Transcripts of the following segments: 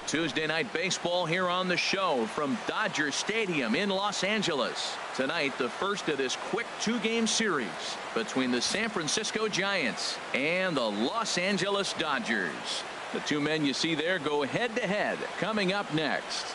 Tuesday night baseball here on the show from Dodger Stadium in Los Angeles. Tonight, the first of this quick two-game series between the San Francisco Giants and the Los Angeles Dodgers. The two men you see there go head-to-head coming up next.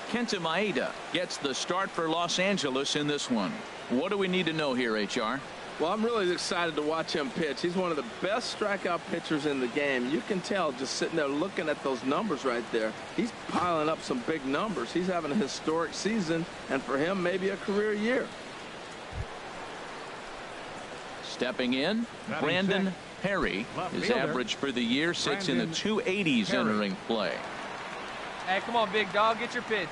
Kenta Maeda gets the start for Los Angeles in this one. What do we need to know here, HR? Well, I'm really excited to watch him pitch. He's one of the best strikeout pitchers in the game. You can tell just sitting there looking at those numbers right there. He's piling up some big numbers. He's having a historic season, and for him, maybe a career year. Stepping in, Brandon Perry. His average for the year sits in the 280s entering play. Hey, come on, big dog, get your pitch.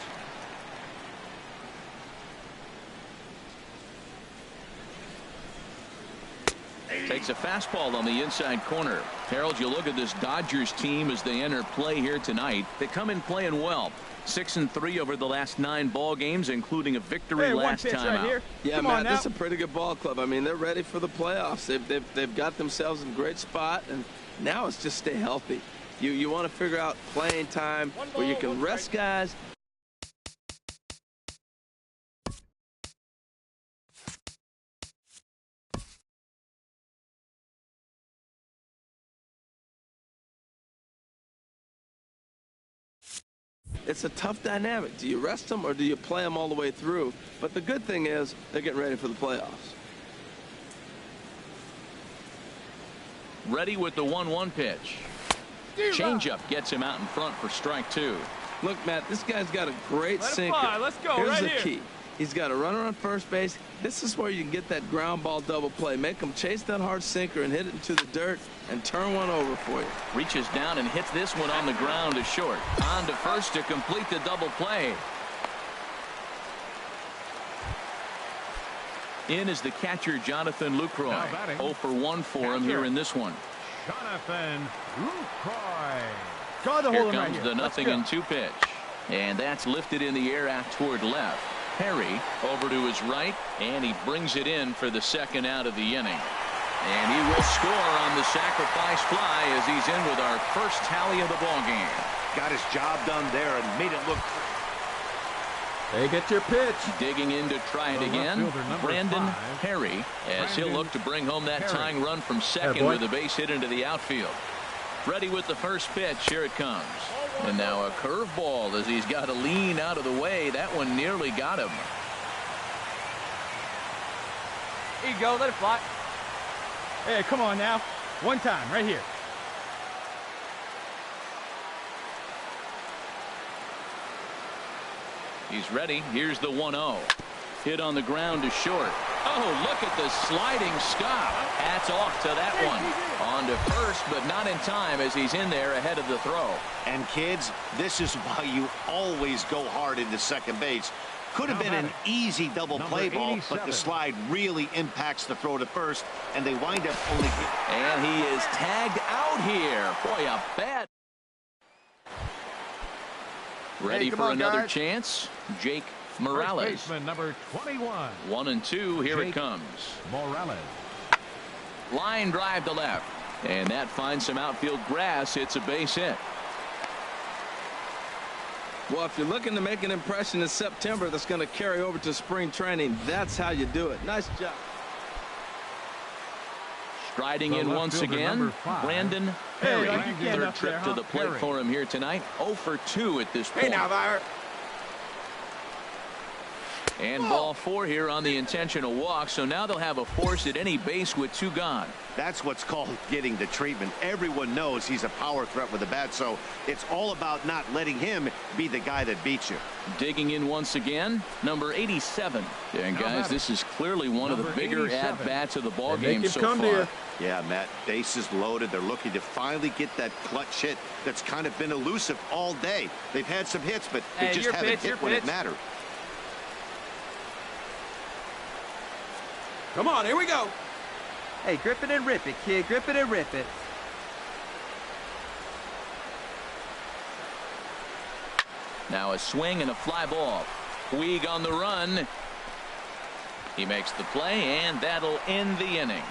Takes a fastball on the inside corner. Harold, you look at this Dodgers team as they enter play here tonight. They come in playing well. 6-3 over the last 9 ball games, including a victory last time out. Here. Yeah, Matt, this is a pretty good ball club. I mean, they're ready for the playoffs. They've got themselves in a great spot, and now it's just stay healthy. You want to figure out playing time where you can rest guys. It's a tough dynamic. Do you rest them or do you play them all the way through? But the good thing is they're getting ready for the playoffs. Ready with the 1-1 pitch. Changeup gets him out in front for strike 2. Look, Matt, this guy's got a great sinker. Let's go. Here's the key. He's got a runner on first base. This is where you can get that ground ball double play. Make him chase that hard sinker and hit it into the dirt and turn one over for you. Reaches down and hits this one on the ground to short. On to first to complete the double play. In is the catcher, Jonathan Lucroy. 0 for 1 for him here in this one. Jonathan Lucroy. Here comes the 0-2 pitch. And that's lifted in the air out toward left. Perry over to his right, and he brings it in for the second out of the inning. And he will score on the sacrifice fly as he's in with our first tally of the ball game. Got his job done there and made it look. They get your pitch. Digging in to try it again. Brandon Perry, as he'll look to bring home that tying run from second with a base hit into the outfield. Ready with the first pitch. Here it comes. And now a curveball as he's got to lean out of the way. That one nearly got him. Here you go. Let it fly. Hey, come on now. One time, right here. He's ready. Here's the 1-0. Hit on the ground to short. Oh, look at the sliding stop. Hats off to that one. On to first, but not in time as he's in there ahead of the throw. And kids, this is why you always go hard into second base. Could have been an easy double play ball, but the slide really impacts the throw to first, and they wind up only. And he is tagged out here. Boy, a bad. Ready for another chance. Jake Morales. Baseman number 21. 1-2. Here it comes. Morales. Line drive to left. And that finds some outfield grass. It's a base hit. Well, if you're looking to make an impression in September that's going to carry over to spring training, that's how you do it. Nice job. Striding in once again, Brandon Perry. Third trip to the plate for him here tonight. 0 for 2 at this point. Hey, now, Byron. And ball 4 here on the intentional walk. So now they'll have a force at any base with 2 gone. That's what's called getting the treatment. Everyone knows he's a power threat with a bat, so it's all about not letting him be the guy that beats you. Digging in once again, number 87. And guys, this is clearly one of the bigger at-bats of the ball game so far. Yeah, Matt, bases loaded. They're looking to finally get that clutch hit that's kind of been elusive all day. They've had some hits, but they just haven't hit when it mattered. Come on, here we go. Hey, grip it and rip it, kid. Grip it and rip it. Now a swing and a fly ball. Puig on the run. He makes the play, and that'll end the inning.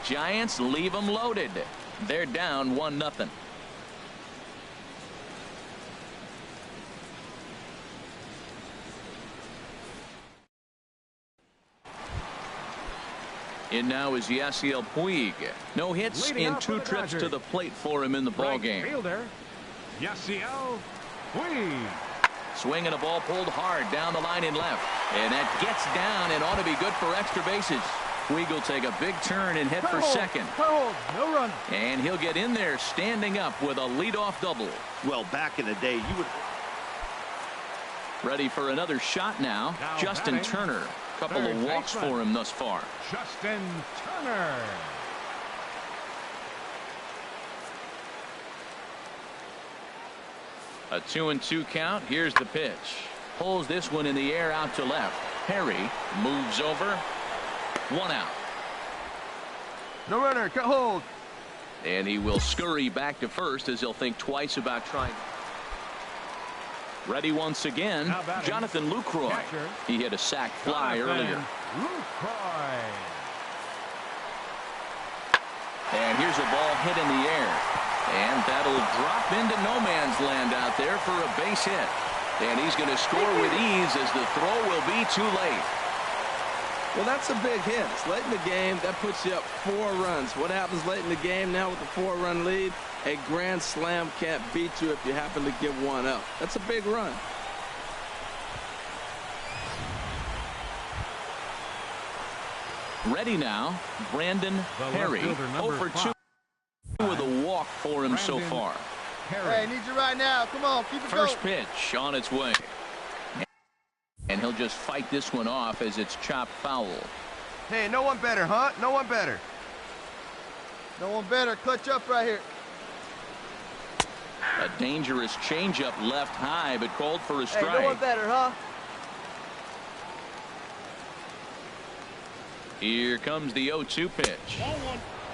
Giants leave them loaded. They're down 1-0. In now is Yasiel Puig. No hits in 2 trips to the plate for him in the ballgame. Fielder, Yasiel Puig. Swinging a ball pulled hard down the line in left. And that gets down and ought to be good for extra bases. Puig will take a big turn and head for second. Hold, no run. And he'll get in there standing up with a leadoff double. Well, back in the day, you would... Ready for another shot now. Justin Turner. Couple of walks for him thus far. Justin Turner. A 2-2 count. Here's the pitch. Pulls this one in the air out to left. Perry moves over. 1 out. No runner. Cut hold. And he will scurry back to first as he'll think twice about trying. Ready once again, Jonathan Lucroy. He hit a sac fly earlier. Lucroy. And here's a ball hit in the air. And that'll drop into no man's land out there for a base hit. And he's going to score with ease as the throw will be too late. Well, that's a big hit. It's late in the game. That puts you up 4 runs. What happens late in the game now with a 4-run lead? A grand slam can't beat you if you happen to give one up. That's a big run. Ready now, Brandon Perry. 0 for 2 with a walk for him so far. Hey, need you right now. Come on, keep it going. First pitch on its way. And he'll just fight this one off as it's chopped foul. Hey, no one better, huh? No one better. No one better. Clutch up right here. A dangerous changeup left high, but called for a strike. Hey, no one better, huh? Here comes the 0-2 pitch.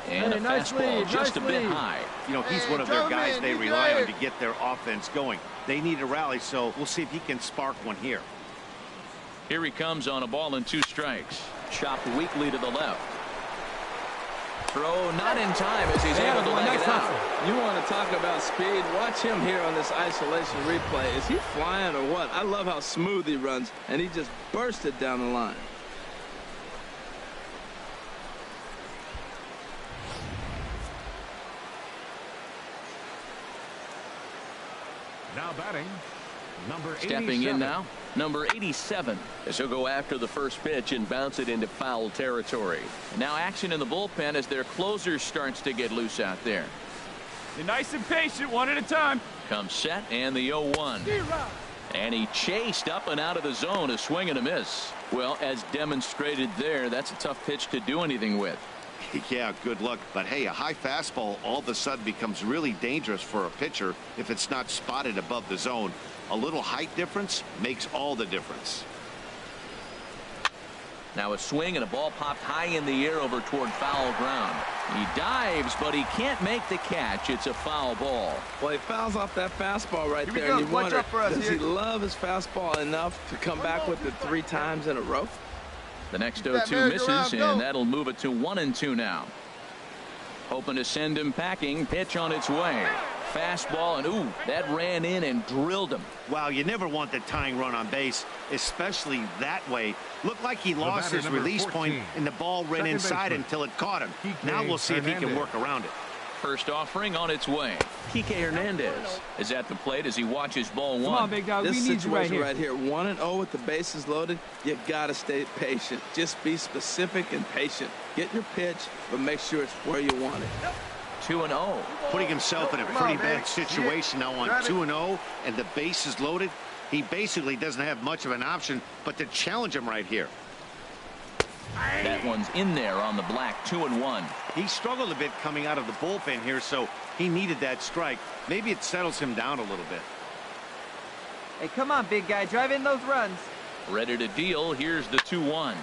And hey, a nice fastball lead, just nice a bit lead. high. You know, he's one of their guys they rely on to get their offense going. They need a rally, so we'll see if he can spark one here. Here he comes on a ball and 2 strikes. Chopped weakly to the left. Throw not in time as he's able to leg it out. You want to talk about speed? Watch him here on this isolation replay. Is he flying or what? I love how smooth he runs, and he just bursted down the line. Now batting, number 87. Stepping in now, number 87, as he'll go after the first pitch and bounce it into foul territory. And now action in the bullpen as their closer starts to get loose out there. You're nice and patient, one at a time. Comes set and the 0-1. And he chased up and out of the zone, a swing and a miss. Well, as demonstrated there, that's a tough pitch to do anything with. Yeah, good luck. But hey, a high fastball all of a sudden becomes really dangerous for a pitcher if it's not spotted above the zone. A little height difference makes all the difference. Now a swing and a ball popped high in the air over toward foul ground. He dives, but he can't make the catch. It's a foul ball. Well, he fouls off that fastball right there, and you wonder, does he love his fastball enough to come back with it 3 times in a row? The next 0-2 misses, and that'll move it to 1-2 now. Hoping to send him packing. Pitch on its way. Fastball, and ooh, that ran in and drilled him. Wow, you never want the tying run on base, especially that way. Looked like he lost his release point, and the ball ran inside until it caught him. Now we'll see if he can work around it. First offering on its way. Kike Hernandez is at the plate as he watches ball 1. Come on, big dog. This We need you situation right here. 1-0 with the bases loaded. You gotta stay patient. Just be specific and patient. Get your pitch, but make sure it's where you want it. 2-0. Putting himself in a pretty bad situation now on 2-0, and the base is loaded. He basically doesn't have much of an option but to challenge him right here. That one's in there on the black. 2-1. He struggled a bit coming out of the bullpen here, so he needed that strike. Maybe it settles him down a little bit. Hey, come on, big guy. Drive in those runs. Ready to deal. Here's the 2-1.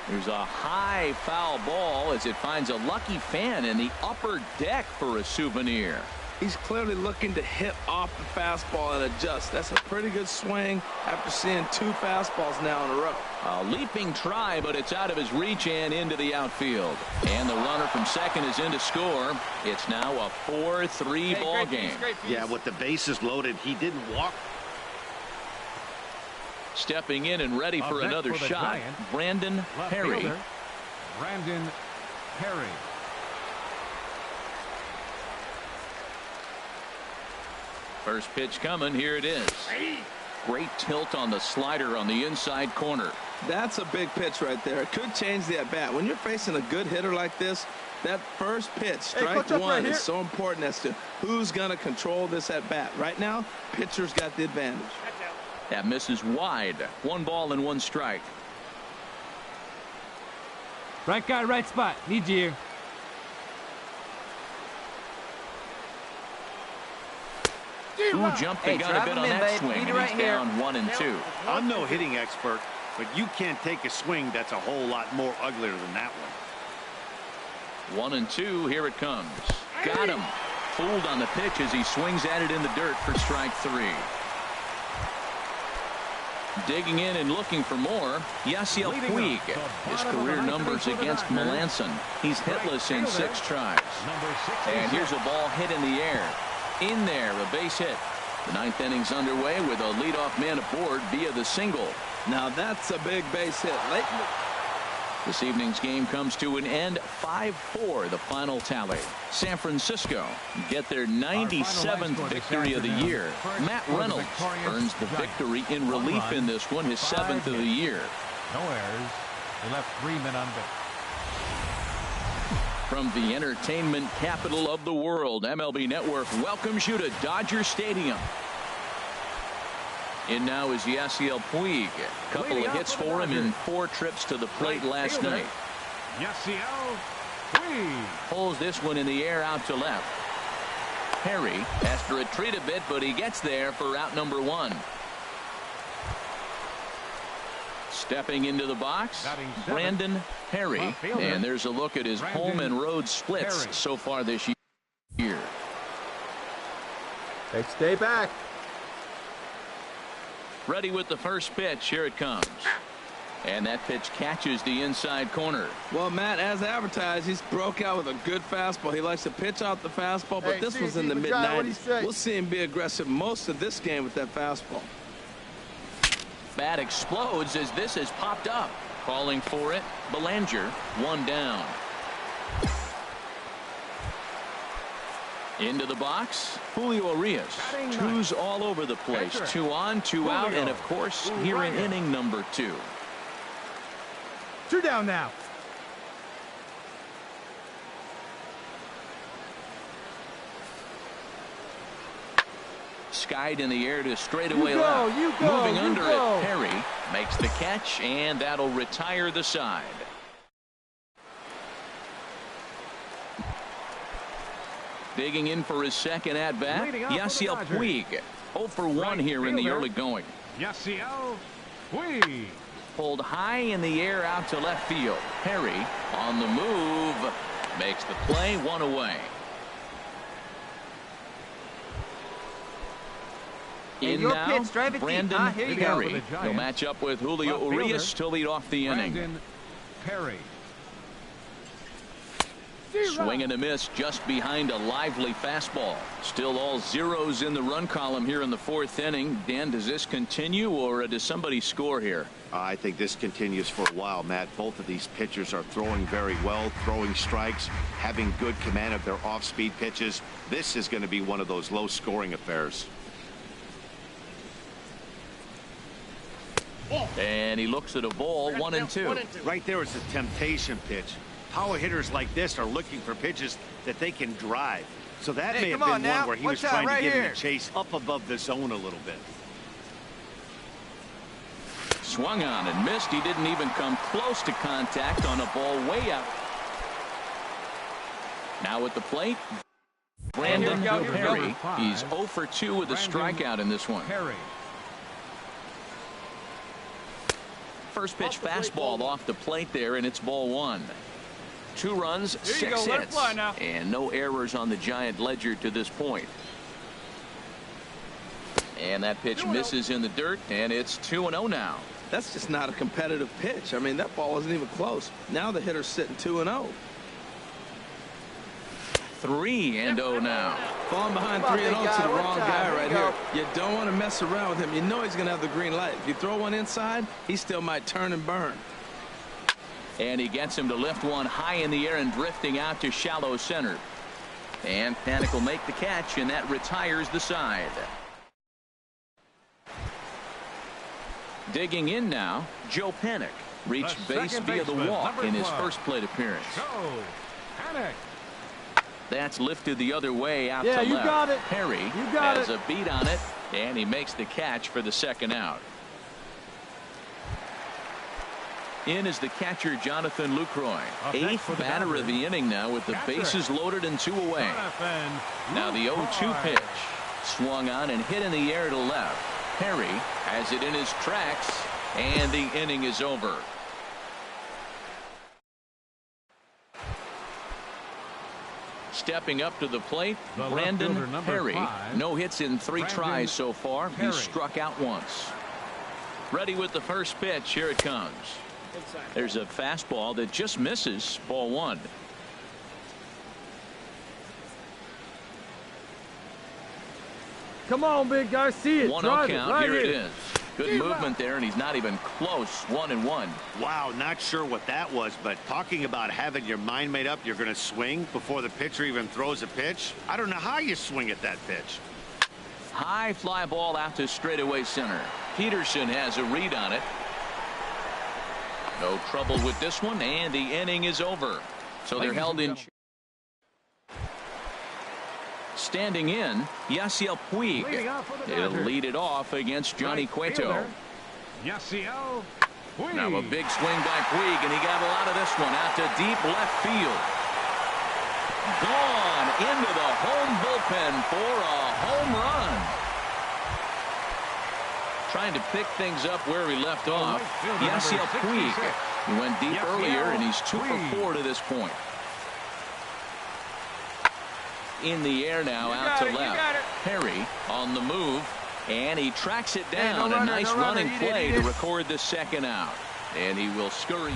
There's a high foul ball as it finds a lucky fan in the upper deck for a souvenir. He's clearly looking to hit off the fastball and adjust. That's a pretty good swing after seeing 2 fastballs now in a row. A leaping try, but it's out of his reach and into the outfield. And the runner from second is in to score. It's now a 4-3 ball game. Yeah, with the bases loaded, he didn't walk. Stepping in and ready for another shot, Brandon Perry. Brandon Perry. First pitch coming. Here it is. Great tilt on the slider on the inside corner. That's a big pitch right there. It could change the at-bat. When you're facing a good hitter like this, that first pitch, strike one, is so important as to who's going to control this at-bat. Right now, pitcher's got the advantage. That misses wide. 1 ball and 1 strike. Right guy, right spot. Need you. Who jumped the gun a bit on that swing, and he's down 1 and 2. I'm no hitting expert, but you can't take a swing that's a whole lot more uglier than that one. 1 and 2. Here it comes. Got him. Fooled on the pitch as he swings at it in the dirt for strike 3. Digging in and looking for more, Yasiel Puig. His career numbers against Melanson. He's hitless in 6 tries. And here's a ball hit in the air. In there, a base hit. The 9th inning's underway with a leadoff man aboard via the single. Now that's a big base hit. This evening's game comes to an end. 5-4 the final tally. San Francisco get their 97th victory of the year. Matt Reynolds earns the victory in relief in this one, his 7th of the year. No errors. They left 3 men on base. From the entertainment capital of the world, MLB Network welcomes you to Dodger Stadium. In now is Yasiel Puig. A couple of hits for him in 4 trips to the plate last night. Yasiel Puig Pulls this one in the air out to left. Perry has to retreat a bit, but he gets there for out number 1. Stepping into the box, Brandon Perry. And there's a look at his home and road splits so far this year. Hey, stay back. Ready with the first pitch. Here it comes. And that pitch catches the inside corner. Well, Matt, as advertised, he's broke out with a good fastball. He likes to pitch out the fastball, but this was in the mid-90s. We'll see him be aggressive most of this game with that fastball. Bat explodes as this has popped up. Calling for it, Belanger. 1 down. Into the box, Julio Urias. 2's all over the place. 2 on, 2 out, and of course, here in inning number 2. 2 down now. Skied in the air to straightaway left. Moving under it, Perry makes the catch, and that'll retire the side. Digging in for his second at-bat, Yasiel Puig. 0 for 1 here in the early going. Yasiel Puig. Pulled high in the air out to left field. Perry on the move. Makes the play. 1 away. In now, Brandon Perry. He'll match up with Julio Urias to lead off the inning. Brandon Perry. Swing and a miss just behind a lively fastball. Still all zeros in the run column here in the 4th inning. Dan, does this continue, or does somebody score here? I think this continues for a while, Matt. Both of these pitchers are throwing very well, throwing strikes, having good command of their off-speed pitches. This is going to be one of those low-scoring affairs. And he looks at a ball. 1 and 2. Right there is a temptation pitch. Power hitters like this are looking for pitches that they can drive. So that may have been one where he was trying to get him to chase up above the zone a little bit. Swung on and missed. He didn't even come close to contact on a ball way out. Now at the plate, Brandon Perry. He's 0 for 2 with a strikeout in this one. Perry. First pitch fastball off the plate there, and it's ball 1. 2 runs, 6 There you go. Let it hits, fly now. and no errors on the Giant ledger to this point. And that pitch misses in the dirt, and it's 2-0 now. That's just not a competitive pitch. I mean, that ball wasn't even close. Now the hitter's sitting 2-0. 3-0 now. Falling behind 3-0 to the wrong guy right here. You don't want to mess around with him. You know he's going to have the green light. If you throw one inside, he still might turn and burn. And he gets him to lift one high in the air and drifting out to shallow center. And Panik will make the catch, and that retires the side. Digging in now, Joe Panik reached base via the walk in his first plate appearance. Panik. That's lifted the other way out to Yeah, left. you got it. Perry has a beat on it, and he makes the catch for the second out. In is the catcher, Jonathan Lucroy. 8th batter of the inning now with the bases loaded and 2 away. Now the 0-2 pitch. Swung on and hit in the air to left. Perry has it in his tracks, and the inning is over. Stepping up to the plate, Brandon Perry. No hits in 3 tries so far. He struck out once. Ready with the first pitch. Here it comes. There's a fastball that just misses. Ball 1. Come on, big guy. See it. 1-0 count. Here it is. Good movement there, and he's not even close. 1-1. Wow, not sure what that was, but talking about having your mind made up you're going to swing before the pitcher even throws a pitch. I don't know how you swing at that pitch. High fly ball out to straightaway center. Peterson has a read on it. No trouble with this one, and the inning is over. So they're held in. Standing in, Yasiel Puig. He'll lead it off against Johnny Cueto. Yasiel Puig. Now a big swing by Puig, and he got a lot of this one out to deep left field. Gone into the home bullpen for a home run. Trying to pick things up where he left off. Yasiel Puig. He went deep earlier, and he's 2 for 4 to this point. In the air now, out to left. Perry on the move, and he tracks it down. A nice running play to record the second out. And he will scurry.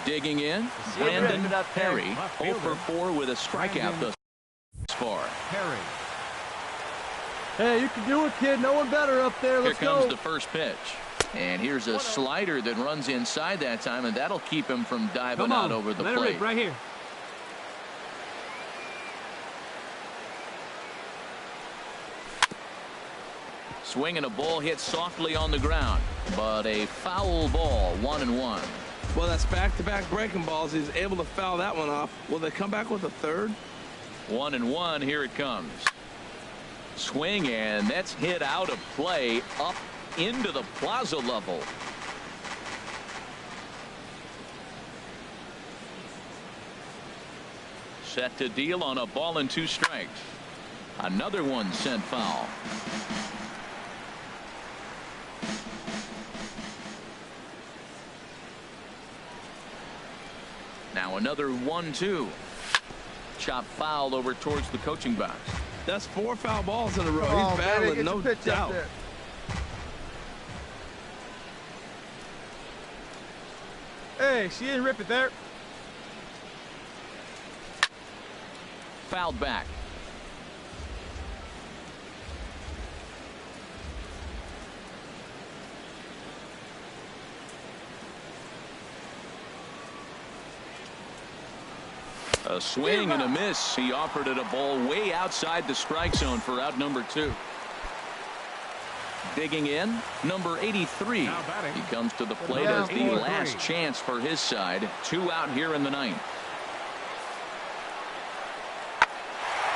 Digging in, Brandon Perry, 0 for 4 with a strikeout thus far. Perry. Hey, you can do it, kid. No one better up there. Let's Here comes go. the first pitch. And here's a slider that runs inside that time, and that'll keep him from diving out over the plate. Rip right here. Swinging a ball hit softly on the ground, but a foul ball. 1-1. Well, that's back-to-back breaking balls. He's able to foul that one off. Will they come back with a third? 1-1. Here it comes. Swing, and that's hit out of play up into the plaza level. Set to deal on a ball and 2 strikes. Another one sent foul. Now another 1-2. Chop foul over towards the coaching box. That's 4 foul balls in a row. He's battling, no doubt. Hey, she didn't rip it there. Fouled back. A swing and a miss. He offered it a ball way outside the strike zone for out number 2. Digging in, number 83. He comes to the plate as the last chance for his side. 2 out here in the 9th.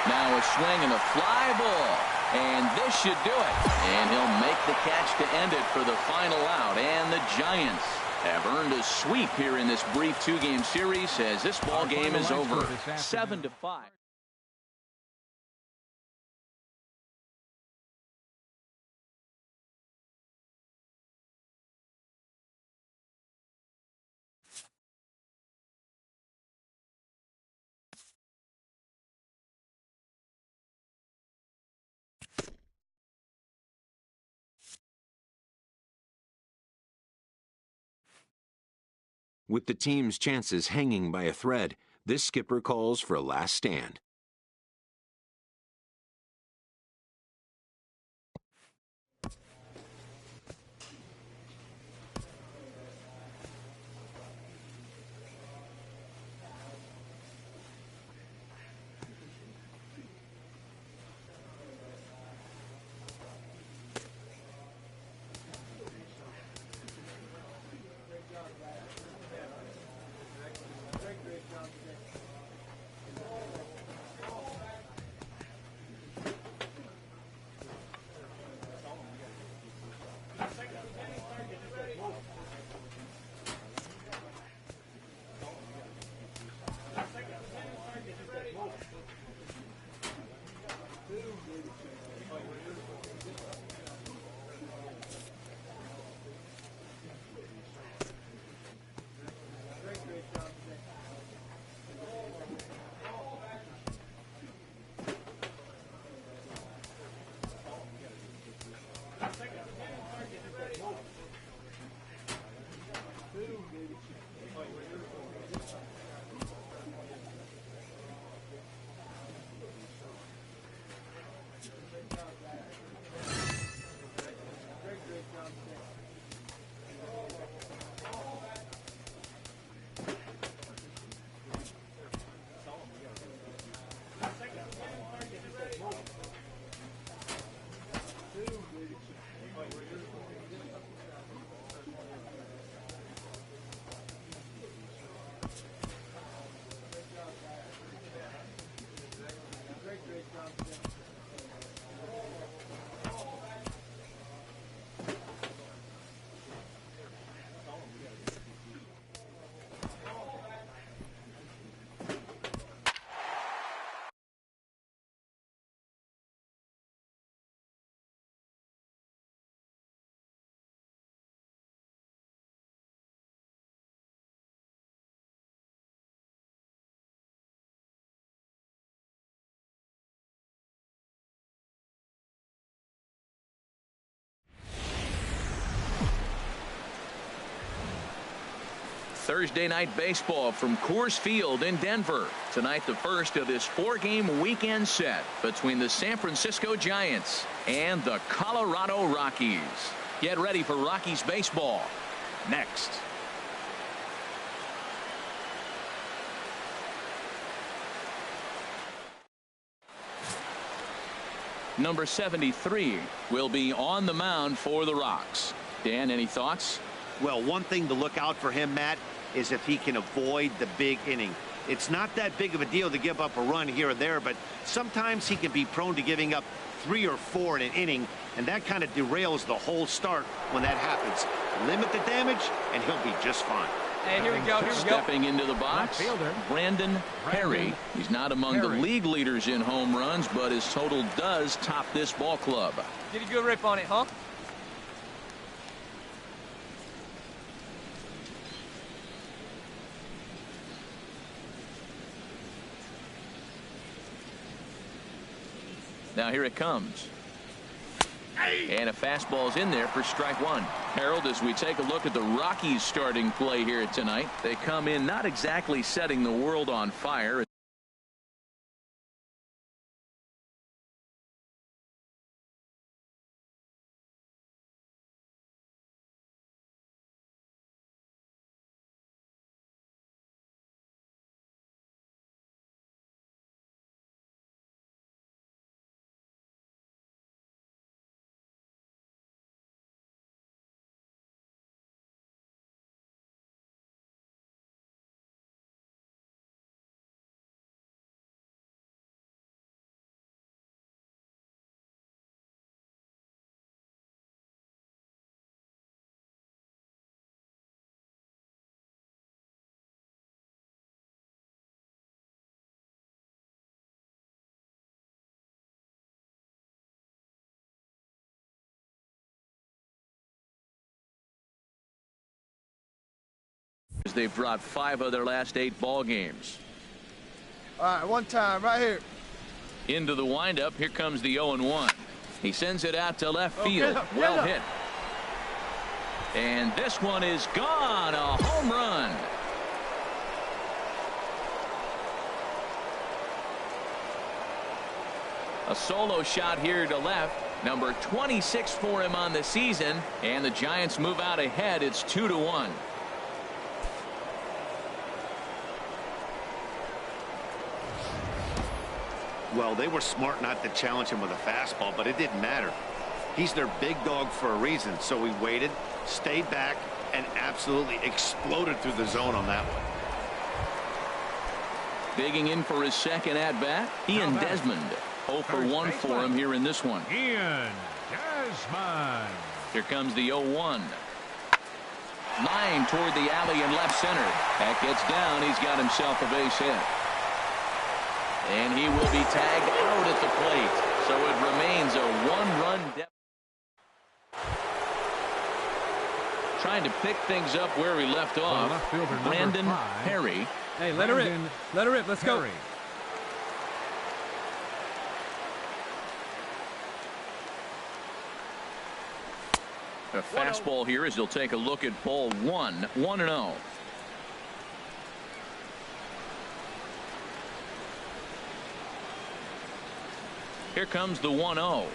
Now a swing and a fly ball. And this should do it. And he'll make the catch to end it for the final out. And the Giants have earned a sweep here in this brief 2-game series as this ball game is over. 7-5. With the team's chances hanging by a thread, this skipper calls for a last stand. Thursday night baseball from Coors Field in Denver. Tonight, the first of this 4-game weekend set between the San Francisco Giants and the Colorado Rockies. Get ready for Rockies baseball next. Number 73 will be on the mound for the Rocks. Dan, any thoughts? Well, one thing to look out for him, Matt, is if he can avoid the big inning. It's not that big of a deal to give up a run here or there, but sometimes he can be prone to giving up 3 or 4 in an inning, and that kind of derails the whole start when that happens. Limit the damage, and he'll be just fine. And here we go. Stepping into the box, Brandon Perry. He's not among the league leaders in home runs, but his total does top this ball club. Get a good rip on it, huh? Now here it comes. And a fastball's in there for strike one. Harold, as we take a look at the Rockies starting play here tonight, they come in not exactly setting the world on fire. They've dropped 5 of their last 8 ball games. All right, one time right here. Into the windup. Here comes the 0-1. He sends it out to left field. Well hit. And this one is gone. A home run. A solo shot here to left. Number 26 for him on the season. And the Giants move out ahead. It's 2-1. Well, they were smart not to challenge him with a fastball, but it didn't matter. He's their big dog for a reason. So he waited, stayed back, and absolutely exploded through the zone on that one. Digging in for his second at-bat, Ian Desmond. 0 for 1 for him here in this one. Ian Desmond. Here comes the 0-1. Line toward the alley in left center. That gets down. He's got himself a base hit. And he will be tagged out at the plate. So it remains a one-run deficit. Trying to pick things up where we left off. Brandon Perry. Hey, let her rip. Let her rip. Let's go. A fastball here as he'll take a look at ball 1. 1-0. Here comes the 1-0.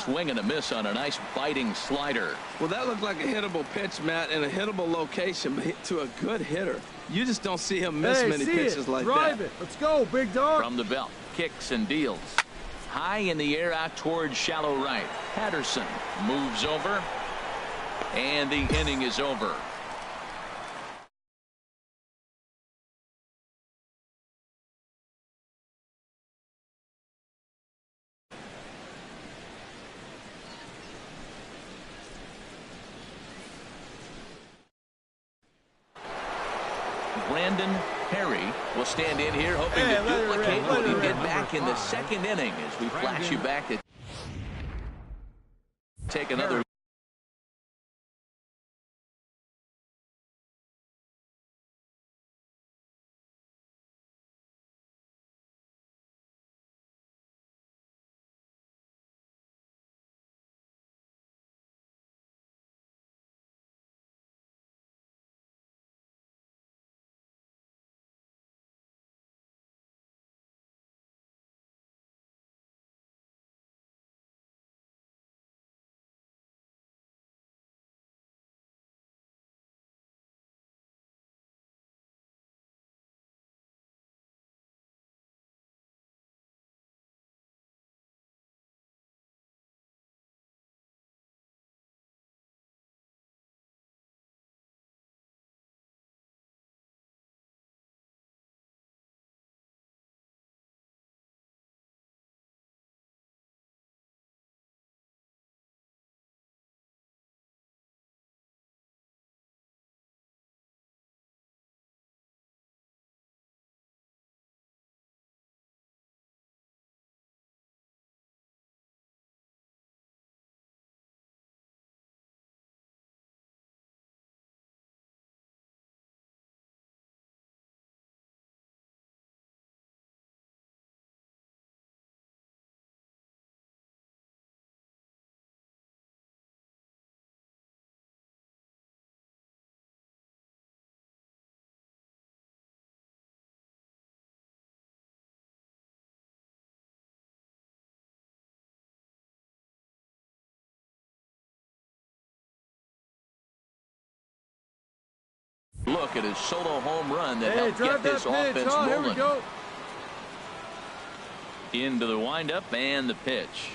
Swing and a miss on a nice biting slider. Well, that looked like a hittable pitch, Matt, in a hittable location, but to a good hitter. You just don't see him miss many pitches like that. Drive it. Let's go, big dog. From the belt, kicks and deals. High in the air out towards shallow right. Patterson moves over, and the inning is over. Brandon Perry will stand in here hoping to duplicate what he did back in the second inning as we flash you back to take another. Look at his solo home run that helped get this offense rolling. Here we go. Into the windup and the pitch.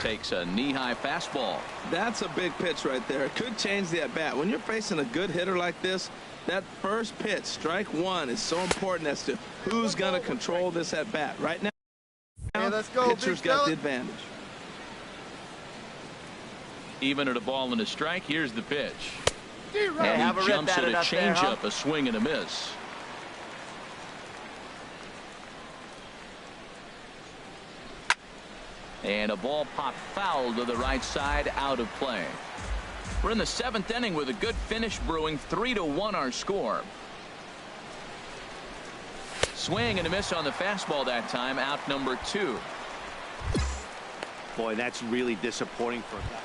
Takes a knee-high fastball. That's a big pitch right there. It could change the at-bat. When you're facing a good hitter like this, that first pitch, strike one, is so important as to who's going to control this at-bat. Right now, let's go, pitcher's got the advantage. Even at a ball and a strike, here's the pitch. And he jumps at a changeup, a swing and a miss. And a ball popped foul to the right side, out of play. We're in the 7th inning with a good finish brewing. 3-1 our score. Swing and a miss on the fastball that time, out number 2. Boy, that's really disappointing for a guy.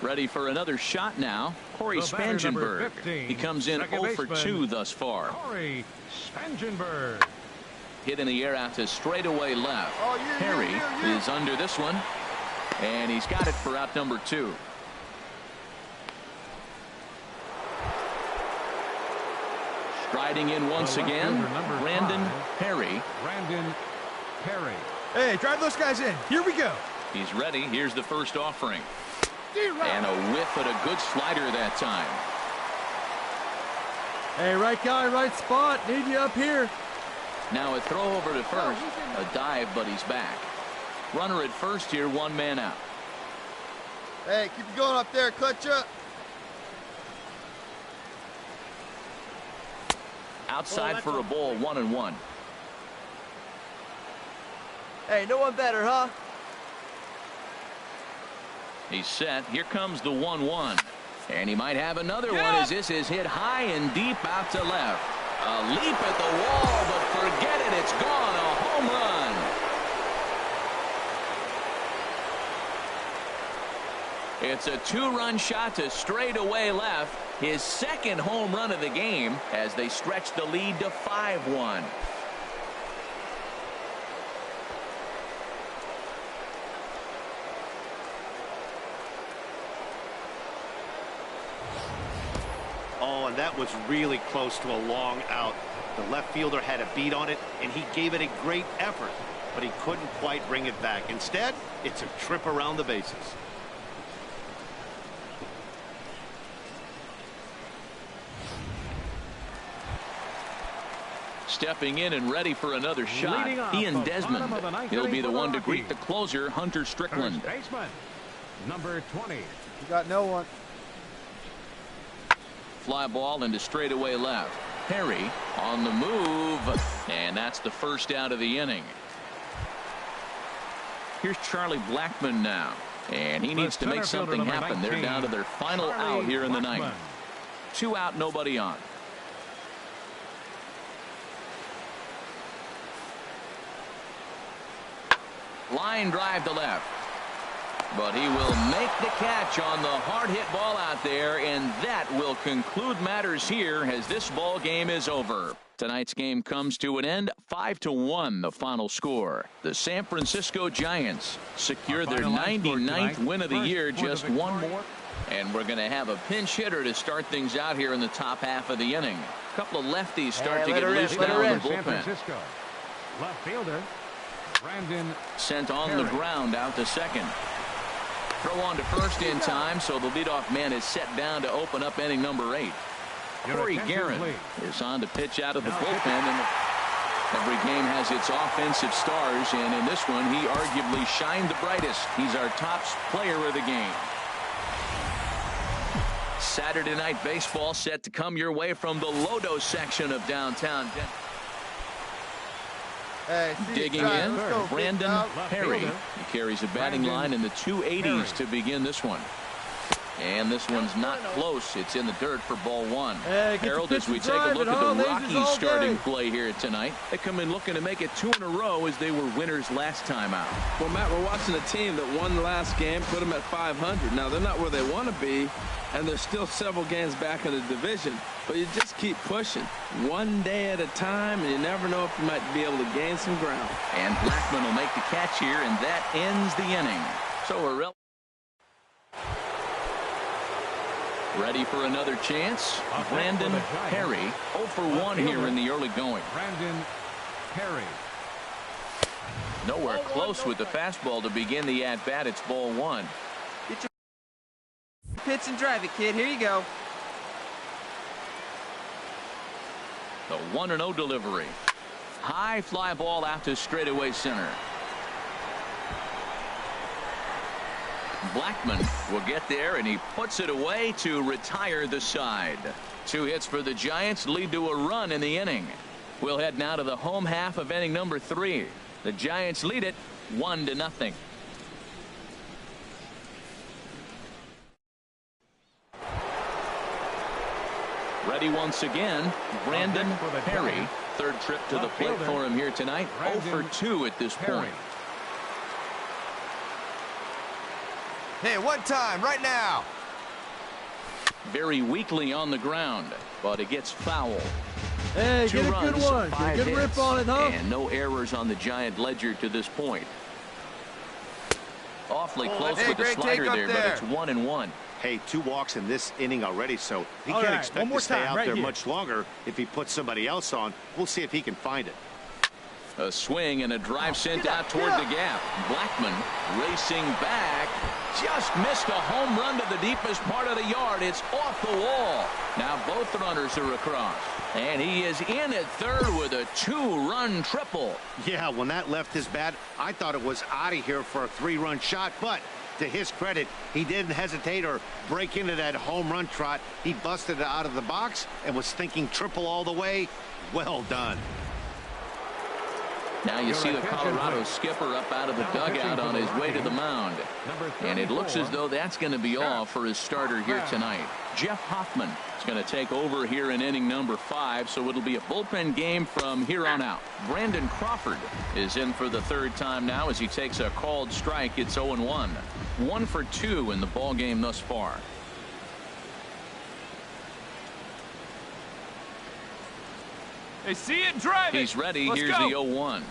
Ready for another shot now. Corey Spangenberg. He comes in 0 for 2 thus far. Corey Spangenberg. Hit in the air out to straightaway left. Oh, yeah, Perry yeah. is under this one. And he's got it for out number 2. Striding in once again, Brandon Perry. Brandon Perry. Hey, drive those guys in. Here we go. He's ready. Here's the first offering. And a whiff at a good slider that time. Hey, right guy, right spot. Need you up here. Now a throw over to first. A dive, but he's back. Runner at first here, 1 man out. Hey, keep it going up there, Kutcha. Outside for a ball, 1-1. Hey, no one better, huh? He's set. Here comes the 1-1. And he might have another one as this is hit high and deep out to left. A leap at the wall, but forget it. It's gone. A home run. It's a 2-run shot to straightaway left. His second home run of the game as they stretch the lead to 5-1. Oh, and that was really close to a long out. The left fielder had a beat on it, and he gave it a great effort, but he couldn't quite bring it back. Instead, it's a trip around the bases. Stepping in and ready for another shot, Ian Desmond. He'll be the one to greet the closer, Hunter Strickland. First baseman, number 20. You got no one. Fly ball into straightaway left. Perry on the move, and that's the first out of the inning. Here's Charlie Blackmon now, and he needs to make something happen. They're down to their final out here in the ninth. 2 out, nobody on. Line drive to left. But he will make the catch on the hard hit ball out there, and that will conclude matters here as this ball game is over. Tonight's game comes to an end, 5-1 the final score. The San Francisco Giants secure their 99th win of the year, just one more. And we're going to have a pinch hitter to start things out here in the top half of the inning. A couple of lefties start to get loose now in the bullpen. Left fielder Brandon sent on the ground out to second. Throw on to first in time, so the leadoff man is set down to open up inning number 8. Corey Guerin is on to pitch out of the bullpen, and every game has its offensive stars, and in this one he arguably shined the brightest. He's our top player of the game. Saturday Night Baseball set to come your way from the Lodo section of downtown Denver. Hey, digging in, Brandon Perry. He carries a batting line in the 280s to begin this one. And this one's not close. It's in the dirt for ball 1. Harold, as we take a look at the Rockies starting play here tonight, they come in looking to make it 2 in a row as they were winners last time out. Well, Matt, we're watching a team that won the last game, put them at 500. Now, they're not where they want to be, and they're still several games back in the division. But you just keep pushing one day at a time, and you never know if you might be able to gain some ground. And Blackmon will make the catch here, and that ends the inning. So we're ready for another chance. Brandon Perry, 0 for 1 here in the early going. Brandon Perry. Nowhere close with the fastball to begin the at-bat. It's ball 1. Get your pitch and drive it, kid. Here you go. The 1-0 delivery. High fly ball out to straightaway center. Blackmon will get there, and he puts it away to retire the side. 2 hits for the Giants lead to a run in the inning. We'll head now to the home half of inning number 3. The Giants lead it 1-0. Ready once again, Brandon Perry. 3rd trip to the plate for him here tonight. 0 for 2 at this point. Hey, one time, right now. Very weakly on the ground, but it gets foul. Hey, 2 get a runs, good one. 5 Get a good hits, rip on it, huh? and no errors on the Giant ledger to this point. Awfully close with the slider there, but it's 1-1. Hey, 2 walks in this inning already, so he All can't right, expect one more to stay time, out right there here. much longer if he puts somebody else on. We'll see if he can find it. A swing and a drive sent out toward the gap. Blackman racing back. Just missed a home run to the deepest part of the yard. It's off the wall. Now both runners are across. And he is in at third with a 2-run triple. Yeah, when that left his bat, I thought it was out of here for a 3-run shot. But to his credit, he didn't hesitate or break into that home run trot. He busted it out of the box and was thinking triple all the way. Well done. Now you see the Colorado skipper up out of the dugout on his way to the mound. And it looks as though that's going to be all for his starter here tonight. Jeff Hoffman is going to take over here in inning number 5, so it'll be a bullpen game from here on out. Brandon Crawford is in for the 3rd time now as he takes a called strike. It's 0-1. 1 for 2 in the ball game thus far. They see it, drive it. He's ready. Let's Here's go. the 0-1.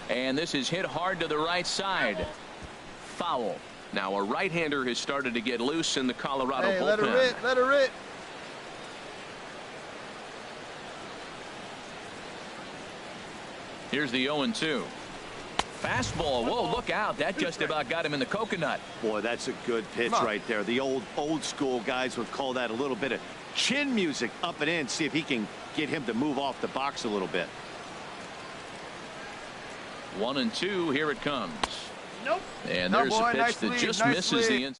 And this is hit hard to the right side. Foul. Now a right-hander has started to get loose in the Colorado bullpen. Let her rip. Let her rip. Here's the 0-2. Fastball. Whoa, look out. That just about got him in the coconut. Boy, that's a good pitch right there. The old school guys would call that a little bit of chin music up and in. See if he can get him to move off the box a little bit. 1-2. Here it comes. Nope. And there's a pitch that just misses the inside.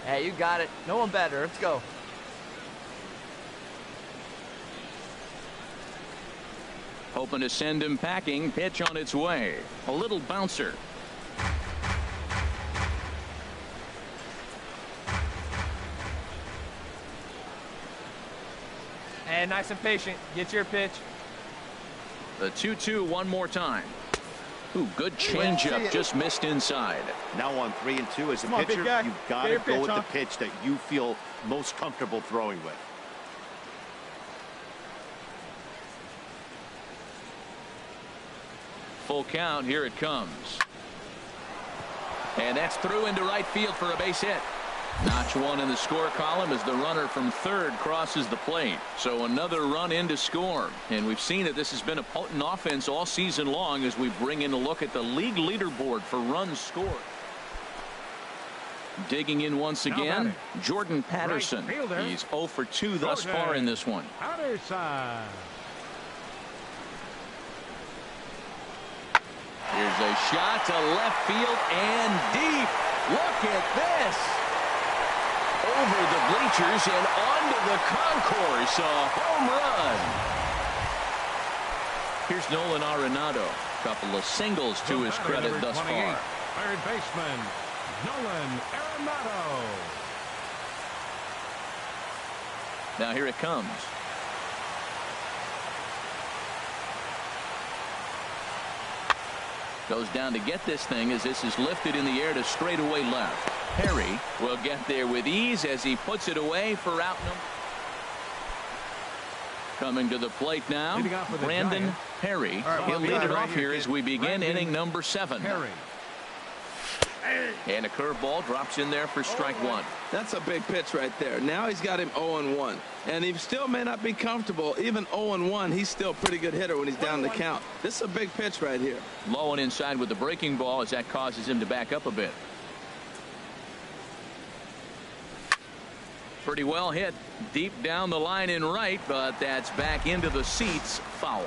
Hey, you got it. No one better. Let's go. Hoping to send him packing. Pitch on its way. A little bouncer. And nice and patient. Get your pitch. The 2-2 one more time. Ooh, good changeup. Just missed inside. Now on 3-2 as a pitcher, you've got to go with the pitch that you feel most comfortable throwing with. Full count. Here it comes. And that's through into right field for a base hit. Notch 1 in the score column as the runner from 3rd crosses the plate. So another run in to score. And we've seen that this has been a potent offense all season long as we bring in a look at the league leaderboard for runs scored. Digging in once again, Jordan Patterson. He's 0 for 2 thus far in this one. Patterson. Here's a shot to left field and deep. Look at this. Over the bleachers and onto the concourse. A home run. Here's Nolan Arenado. Couple of singles to his credit thus far. Third baseman, Nolan Arenado. Now here it comes. Goes down to get this thing as this is lifted in the air to straightaway left. Perry will get there with ease as he puts it away for out number. Coming to the plate now, Brandon Perry. He'll lead it off here as we begin inning number 7. And a curveball drops in there for strike 1. That's a big pitch right there. Now he's got him 0-1. And he still may not be comfortable. Even 0-1, he's still a pretty good hitter when he's down the count. This is a big pitch right here. Low and inside with the breaking ball as that causes him to back up a bit. Pretty well hit deep down the line in right, but that's back into the seats. Foul.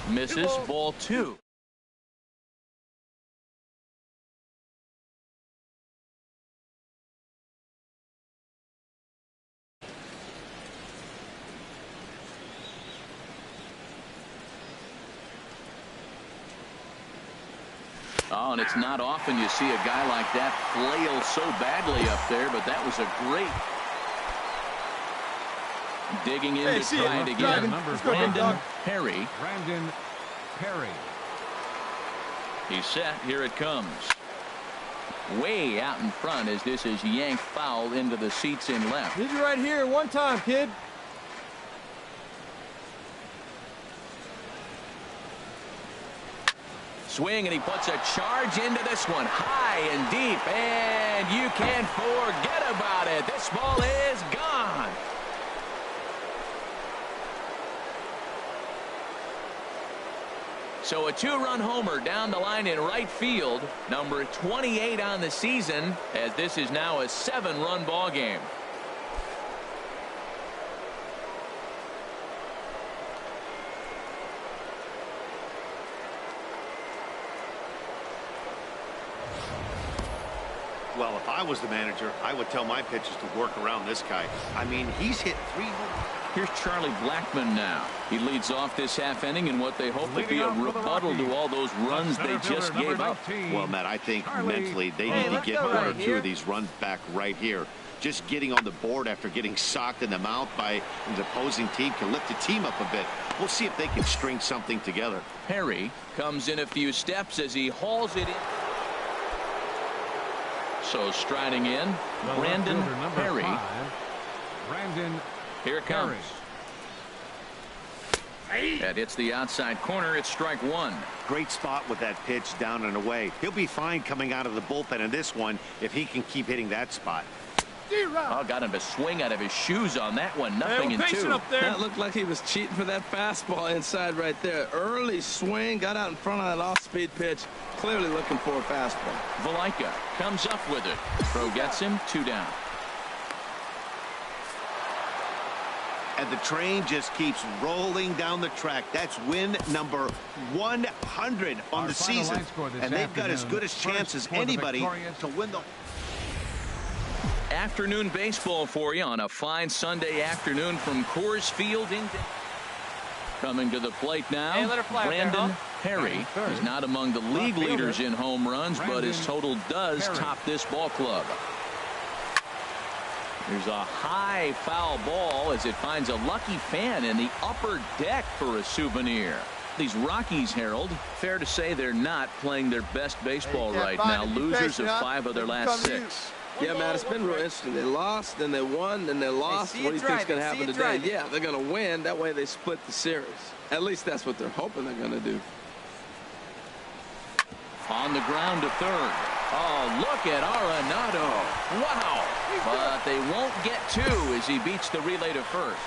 Misses. Ball 2. Oh, and it's not often you see a guy like that flail so badly up there, but that was a great Digging in to try it again. Brandon Perry. Brandon Perry. He's set. Here it comes. Way out in front as this is yanked foul into the seats in left. Leave you right here one time, kid. Swing, and he puts a charge into this one. High and deep, and you can't forget about it. This ball is gone. So a two-run homer down the line in right field, number 28 on the season, as this is now a 7-run ball game. Well, if I was the manager, I would tell my pitchers to work around this guy. I mean, he's hit 3 home. Here's Charlie Blackmon now. He leads off this half inning in what they hope to be a rebuttal to all those runs they just gave up. Well, Matt, I think mentally they need to get 1 or 2 of these runs back right here. Just getting on the board after getting socked in the mouth by the opposing team can lift the team up a bit. We'll see if they can string something together. Perry comes in a few steps as he hauls it in. So striding in, Brandon Perry. Brandon. Here it comes. That hits the outside corner. It's strike 1. Great spot with that pitch down and away. He'll be fine coming out of the bullpen in this one if he can keep hitting that spot. Oh, got him to swing out of his shoes on that one. Nothing in 2. Up there. That looked like he was cheating for that fastball inside right there. Early swing, got out in front of that off-speed pitch. Clearly looking for a fastball. Valaika comes up with it. Throw gets him. 2 down. And the train just keeps rolling down the track. That's win number 100 on the season. And they've got as good a chance as anybody to win the afternoon baseball for you on a fine Sunday afternoon from Coors Field. Coming to the plate now, Brandon Perry. He's not among the league leaders in home runs, but his total does top this ball club. There's a high foul ball as it finds a lucky fan in the upper deck for a souvenir. These Rockies, Harold, fair to say they're not playing their best baseball right now. Losers of 5 of their last 6. Yeah, Matt, it's been real interesting. They lost, then they won, then they lost. What do you think's going to happen today? Yeah, they're going to win. That way they split the series. At least that's what they're hoping they're going to do. On the ground to third. Oh, look at Arenado. Wow. But they won't get 2 as he beats the relay to first.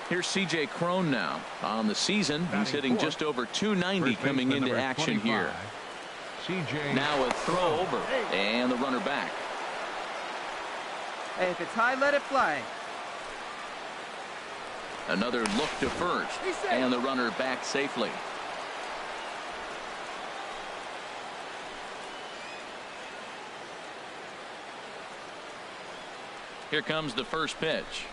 Here's C.J. Cron now. On the season, he's hitting just over 290 coming into action here. Now a throw over, and the runner back. Hey, if it's high, let it fly. Another look to first, and the runner back safely. Here comes the first pitch.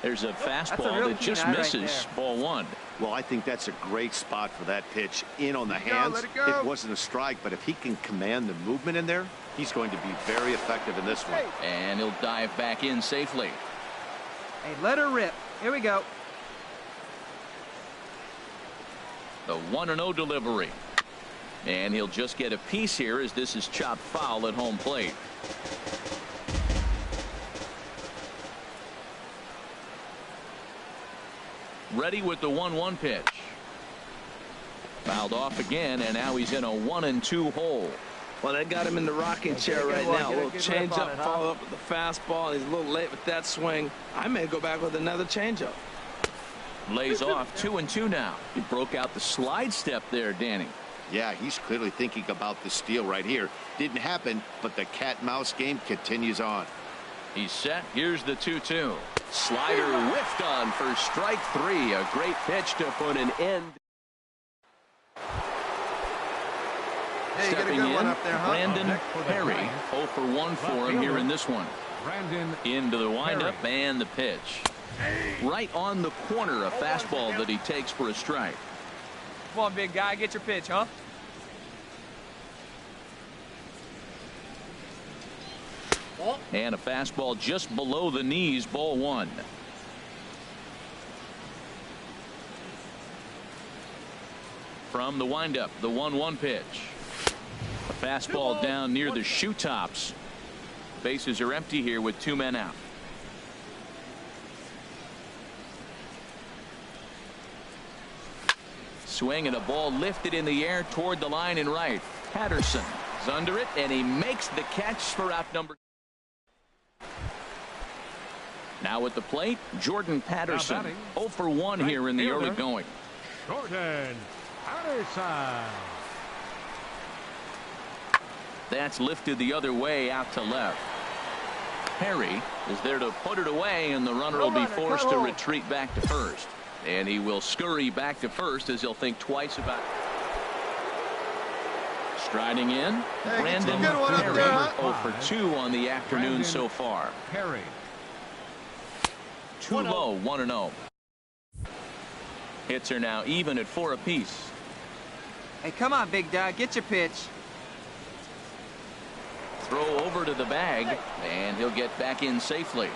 There's a fastball that just misses. Ball 1. Well, I think that's a great spot for that pitch. In on the hands. It wasn't a strike, but if he can command the movement in there, he's going to be very effective in this one. And he'll dive back in safely. Hey, let her rip. Here we go. The 1-0 delivery. And he'll just get a piece here as this is chopped foul at home plate. Ready with the 1-1 pitch. Fouled off again, and now he's in a 1-2 hole. Well, they got him in the rocking chair right now. A little changeup, follow up with the fastball. He's a little late with that swing. I may go back with another changeup. Lays off 2-2 now. He broke out the slide step there, Danny. Yeah, he's clearly thinking about the steal right here. Didn't happen, but the cat-mouse game continues on. He's set. Here's the 2-2. Slider whiffed on for strike 3. A great pitch to put an end. Hey, Stepping in, Brandon Perry. 0 for 1 for him here in this one. Into the windup and the pitch. Right on the corner, a fastball that he takes for a strike. Come on, big guy, get your pitch, huh? And a fastball just below the knees, ball one. From the windup, the 1-1 pitch. A fastball down near the shoe tops. Bases are empty here with 2 men out. Swing and a ball lifted in the air toward the line and right. Patterson is under it, and he makes the catch for out number. Now at the plate, Jordan Patterson. 0 for 1 here in the early going. Jordan Patterson. That's lifted the other way out to left. Perry is there to put it away, and the runner will be forced to retreat back to first. And he will scurry back to first as he'll think twice about it. Striding in, Brandon Perry, 0 for 2 on the afternoon so far. Perry. Too low, 1-0. Hits are now even at 4 apiece. Hey, come on, big dog. Get your pitch. Throw over to the bag, and he'll get back in safely.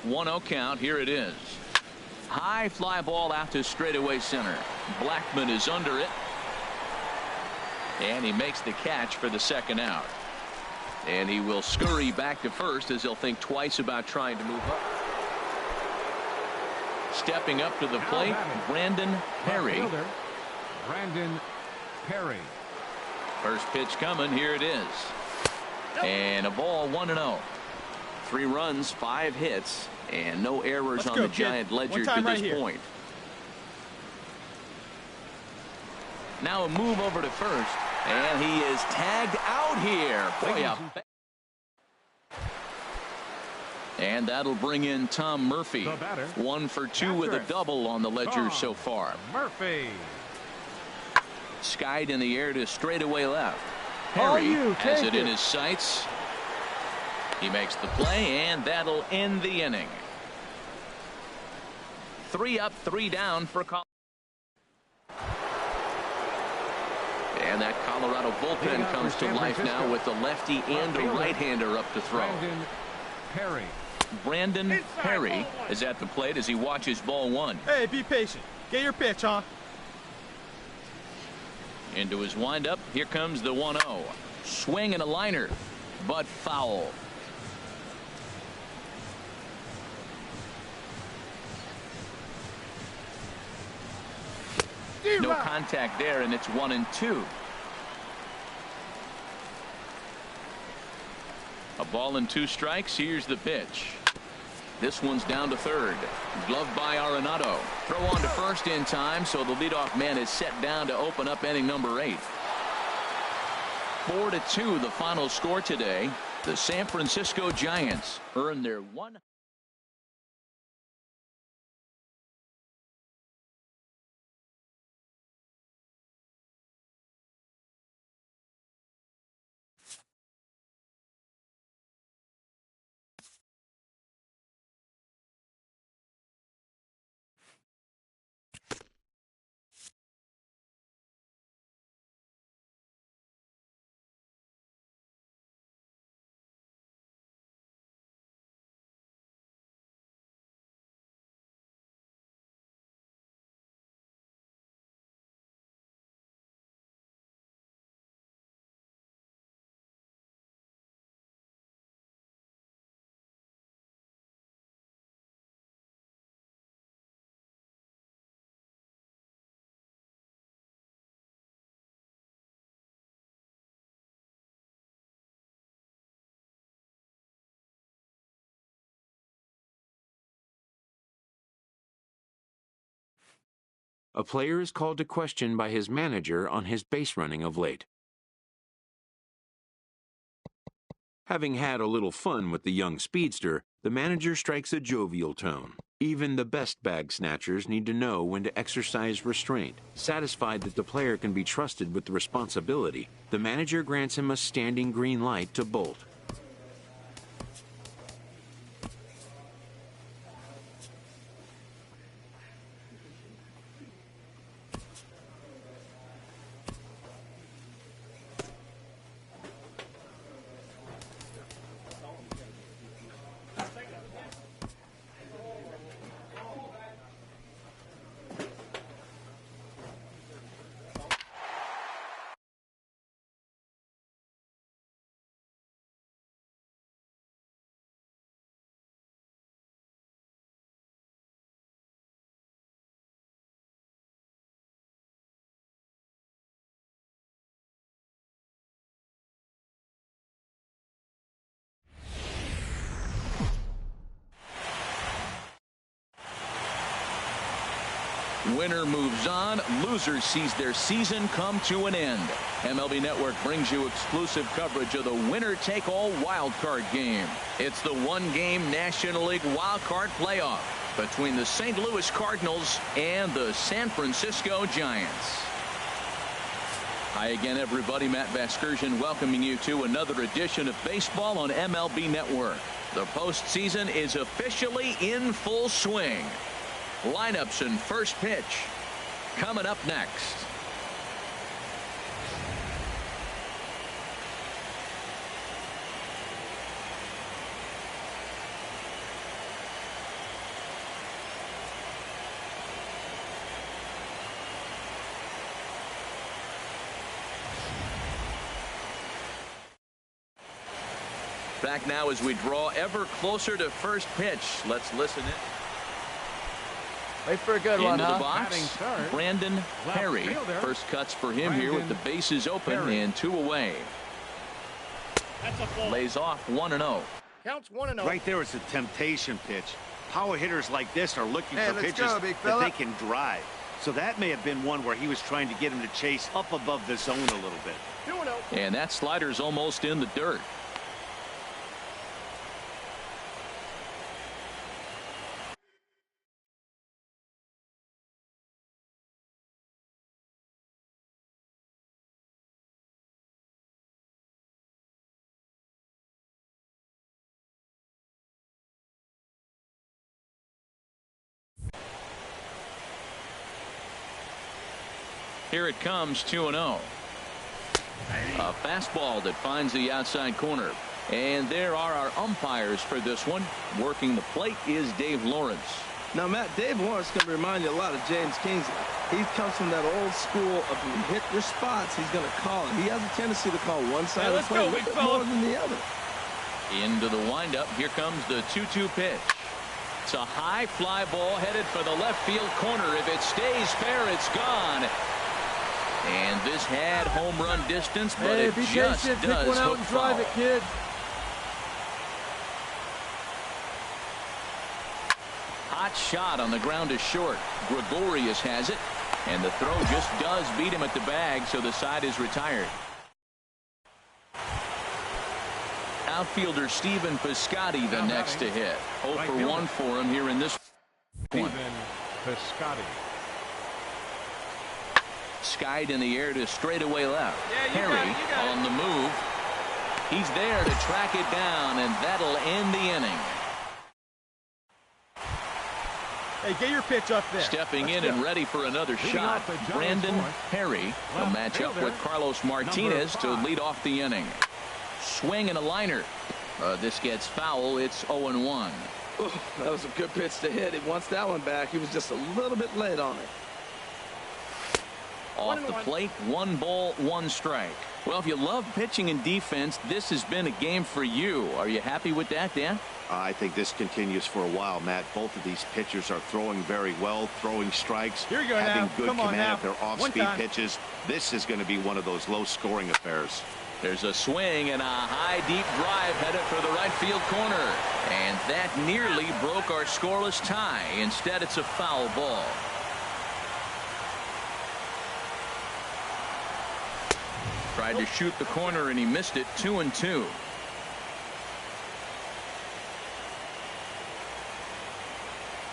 One-0 count. Here it is. High fly ball out to straightaway center. Blackman is under it. And he makes the catch for the second out. And he will scurry back to first as he'll think twice about trying to move up. Stepping up to the plate, Brandon Perry. Brandon Perry. First pitch coming. Here it is. And a ball, 1-0. 3 runs, 5 hits, and no errors on the Giant ledger to this point. Now a move over to first, and he is tagged out here. Boy, and that'll bring in Tom Murphy. 1 for 2 with a double on the ledger so far. Murphy. Skied in the air to straightaway left. Perry has it in his sights. He makes the play, and that'll end the inning. 3 up, 3 down for Colorado. And that Colorado bullpen comes to life now with a lefty and a right-hander up to throw. Brandon Perry. Brandon Perry is at the plate as he watches ball 1. Hey, be patient. Get your pitch, huh? Into his windup. Here comes the 1-0. Swing and a liner, but foul. No contact there, and it's 1-2. A ball and 2 strikes. Here's the pitch. This one's down to third. Gloved by Arenado. Throw on to first in time, so the leadoff man is set down to open up inning number 8. 4-2 the final score today. The San Francisco Giants earn their 1. A player is called to question by his manager on his base running of late. Having had a little fun with the young speedster, the manager strikes a jovial tone. Even the best bag snatchers need to know when to exercise restraint. Satisfied that the player can be trusted with the responsibility, the manager grants him a standing green light to bolt. Winner moves on. Loser sees their season come to an end. MLB Network brings you exclusive coverage of the winner-take-all wild card game. It's the one-game National League wild card playoff between the St. Louis Cardinals and the San Francisco Giants. Hi again, everybody. Matt Vasgersian welcoming you to another edition of baseball on MLB Network. The postseason is officially in full swing. Lineups and first pitch coming up next. Back now as we draw ever closer to first pitch. Let's listen in. Wait for a good one, Into the huh? box, Brandon Perry. First cuts for him here with the bases open and 2 away. Lays off 1-0. Counts 1-0. Right there is a temptation pitch. Power hitters like this are looking for pitches that they can drive. So that may have been one where he was trying to get him to chase up above the zone a little bit. 2-0. And that slider's almost in the dirt. Here it comes, 2-0. A fastball that finds the outside corner. And there are our umpires for this one. Working the plate is Dave Lawrence. Now, Matt, Dave Lawrence is going to remind you a lot of James Kingsley. He comes from that old school of you hit your spots, he's going to call it. He has a tendency to call one side of the play a little bit more than the other. Into the windup. Here comes the 2-2 pitch. It's a high fly ball headed for the left field corner. If it stays fair, it's gone. And this had home run distance, but it just does pick one out and drive it, kid. Hot shot on the ground is short. Gregorius has it, and the throw just does beat him at the bag, so the side is retired. Outfielder Stephen Piscotty the next to hit. 0 for 1 for him here in this one. Stephen Piscotty. Skied in the air to straightaway left. Perry on the move. He's there to track it down, and that'll end the inning. Hey, get your pitch up there. Stepping in and ready for another shot, Brandon Perry. A matchup with Carlos Martinez to lead off the inning. Swing and a liner. This gets foul. It's 0-1. That was a good pitch to hit. He wants that one back. He was just a little bit late on it. Off the plate, 1 ball, 1 strike. Well, if you love pitching and defense, this has been a game for you. Are you happy with that, Dan? I think this continues for a while, Matt. Both of these pitchers are throwing very well, throwing strikes, Here you go having now. good Come on command now. of their off-speed pitches. This is going to be one of those low-scoring affairs. There's a swing and a high, deep drive headed for the right field corner. And that nearly broke our scoreless tie. Instead, it's a foul ball. Tried to shoot the corner, and he missed it. 2-2.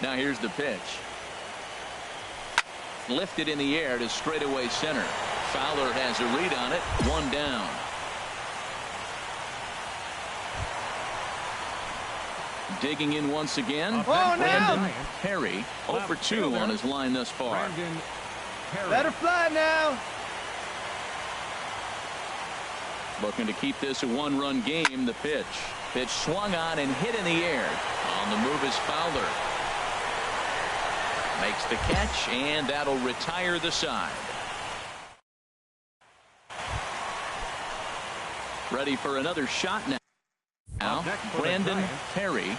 Now here's the pitch. Lifted in the air to straightaway center. Fowler has a read on it. 1 down. Digging in once again. Brandon Perry. 0 for 2 on his line thus far. Brandon Perry. Let her fly now. Looking to keep this a 1-run game. The pitch. Pitch swung on and hit in the air. On the move is Fowler. Makes the catch, and that'll retire the side. Ready for another shot now. Brandon Perry.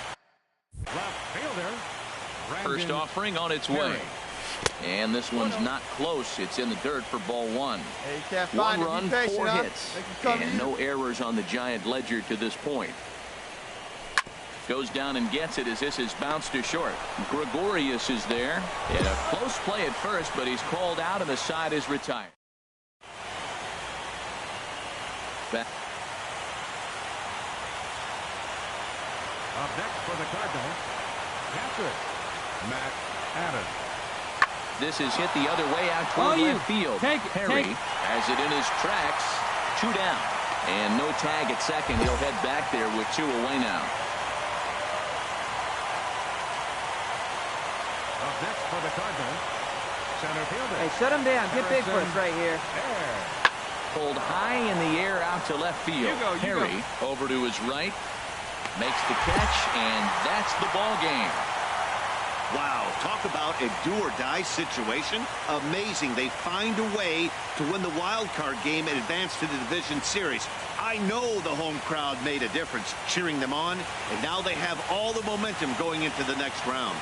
Left fielder. First offering on its way. And this one's not close. It's in the dirt for ball 1. Hey, you can't 1 find it. run, Be patient, 4 huh? hits. They can come to And you. no errors on the Giant ledger to this point. Goes down and gets it as this is bounced to short. Gregorius is there. And a close play at first, but he's called out and the side is retired. Back. Up next for the Cardinals, catcher, Matt Adams. This is hit the other way out toward left field. Perry has it in his tracks. 2 down. And no tag at second. He'll head back there with 2 away now. Up next for the Cardinals, center fielder. Hey, shut him down. Get big for us right here. There. Pulled high in the air out to left field. Perry over to his right. Makes the catch, and that's the ball game. Wow, talk about a do-or-die situation. Amazing. They find a way to win the wild card game and advance to the division series. I know the home crowd made a difference cheering them on, and now they have all the momentum going into the next round.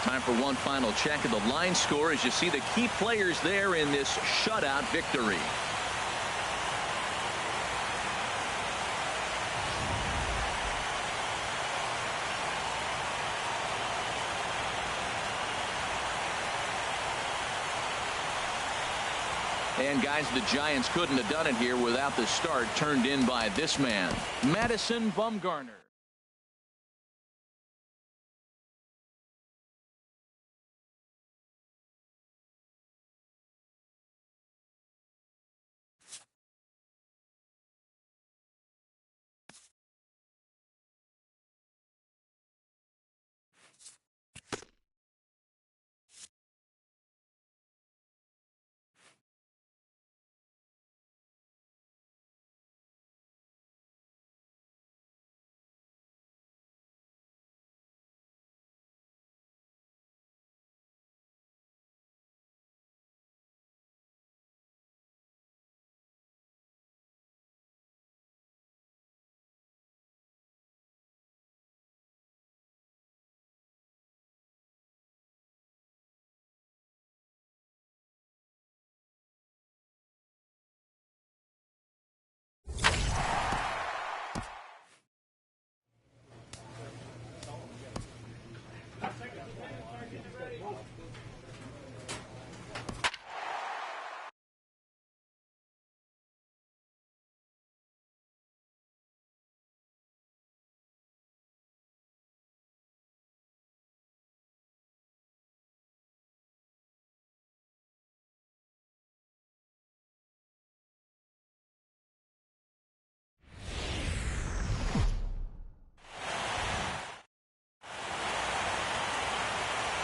Time for one final check of the line score as you see the key players there in this shutout victory. And guys, the Giants couldn't have done it here without the start turned in by this man, Madison Bumgarner.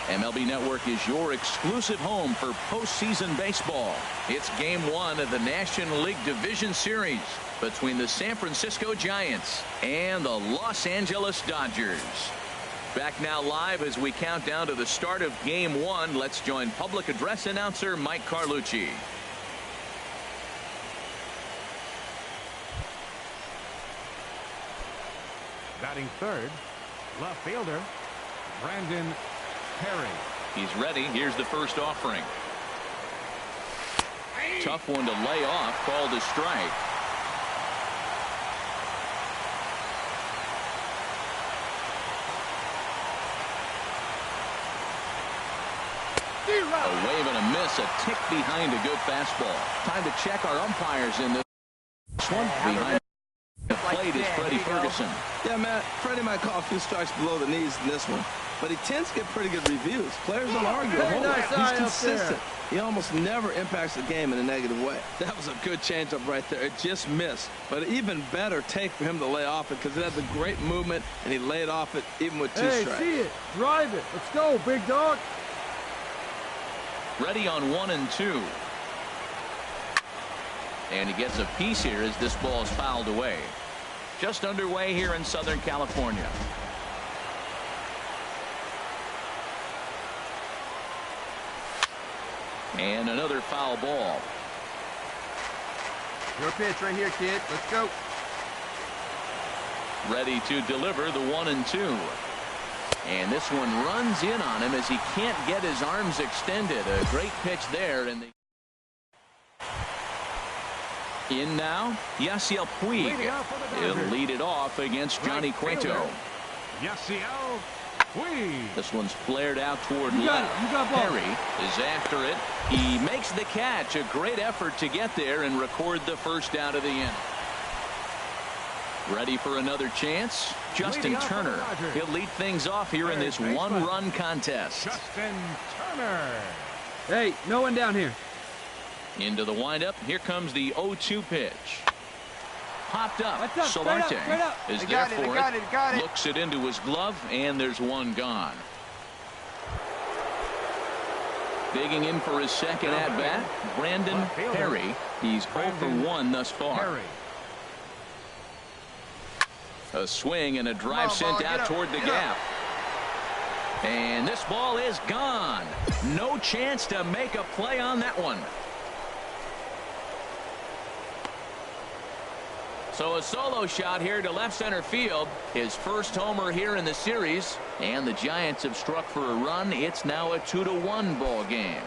MLB Network is your exclusive home for postseason baseball. It's Game 1 of the National League Division Series between the San Francisco Giants and the Los Angeles Dodgers. Back now live as we count down to the start of Game 1. Let's join public address announcer Mike Carlucci. Batting third, left fielder, Brandon Perry. He's ready. Here's the first offering. Tough one to lay off. Called a strike. A wave and a miss. A tick behind a good fastball. Time to check our umpires in this one. Behind the plate is Freddie Ferguson. Yeah, Matt, Freddie might call a few strikes below the knees in this one, but he tends to get pretty good reviews. Players don't argue. He's consistent. He almost never impacts the game in a negative way. That was a good changeup right there. It just missed. But an even better take for him to lay off it because it had the great movement, and he laid off it even with 2 strikes. See it. Drive it. Let's go, big dog. Ready on 1 and 2. And he gets a piece here as this ball is fouled away. Just underway here in Southern California. And another foul ball. Your pitch right here, kid. Let's go. Ready to deliver the 1 and 2. And this one runs in on him as he can't get his arms extended. A great pitch there. And in now, Yasiel Puig. He'll lead it off against Johnny Cueto. Yasiel Puig. This one's flared out toward left. Perry is after it. He makes the catch. A great effort to get there and record the first out of the inning. Ready for another chance? Justin Turner. He'll lead things off here in this one-run contest. Justin Turner. Hey, no one down here. Into the windup. Here comes the 0-2 pitch. Popped up. Solarte is there for it. Looks it into his glove, and there's one gone. Digging in for his second at-bat, Brandon Perry. He's 0 for 1 thus far. A swing and a drive sent out toward the gap. And this ball is gone. No chance to make a play on that one. So a solo shot here to left center field. His first homer here in the series. And the Giants have struck for a run. It's now a 2-1 ball game.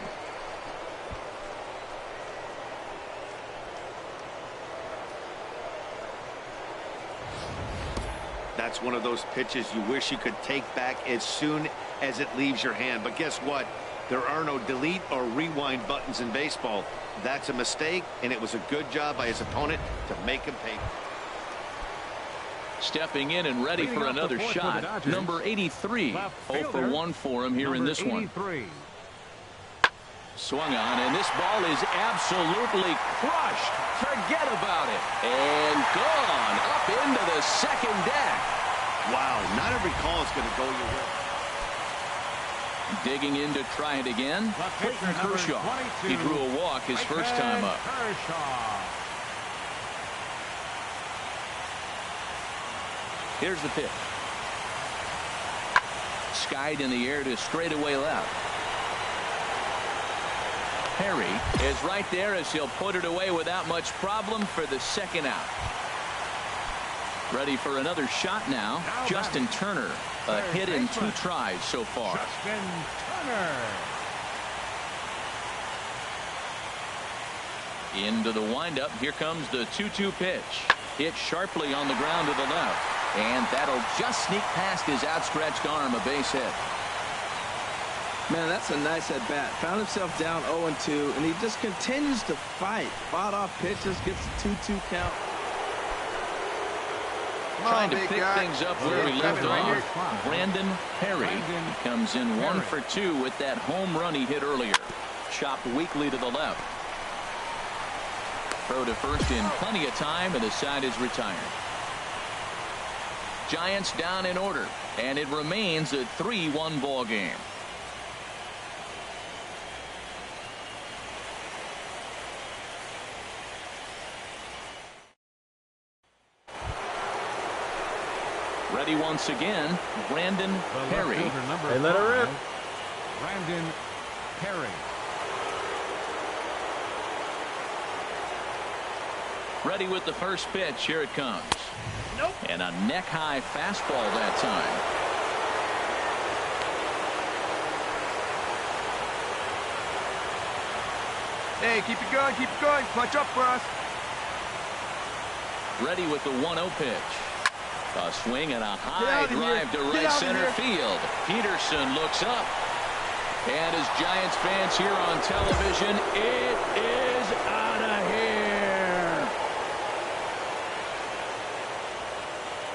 That's one of those pitches you wish you could take back as soon as it leaves your hand. But guess what? There are no delete or rewind buttons in baseball. That's a mistake, and it was a good job by his opponent to make him pay. Stepping in and ready for another shot, number 83. 0 for 1 for him here in this one. Swung on, and this ball is absolutely crushed. Forget about it. And gone up into the second deck. Wow, not every call is going to go your way. Digging in to try it again. Clayton Kershaw. He drew a walk his first time up. Here's the pitch. Skied in the air to straightaway left. Perry is right there as he'll put it away without much problem for the second out. Ready for another shot now. Justin Turner. A hit in 2 tries so far. Justin Turner. Into the windup. Here comes the 2-2 pitch. Hit sharply on the ground to the left. And that'll just sneak past his outstretched arm, a base hit. Man, that's a nice at-bat. Found himself down 0-2, and he just continues to fight. Fought off pitches, gets a 2-2 count. Trying to pick things up where we left off. Brandon Perry comes in 1 for 2 with that home run he hit earlier. Chopped weakly to the left. Throw to first in plenty of time, and the side is retired. Giants down in order, and it remains a 3-1 ball game. Ready once again, Brandon Perry. Hey, let her rip. Brandon Perry. Ready with the first pitch. Here it comes. Nope. And a neck-high fastball that time. Hey, keep it going, keep it going. Clutch up for us. Ready with the 1-0 pitch. A swing and a high drive to right center field. Peterson looks up. And as Giants fans here on television, it is out of here.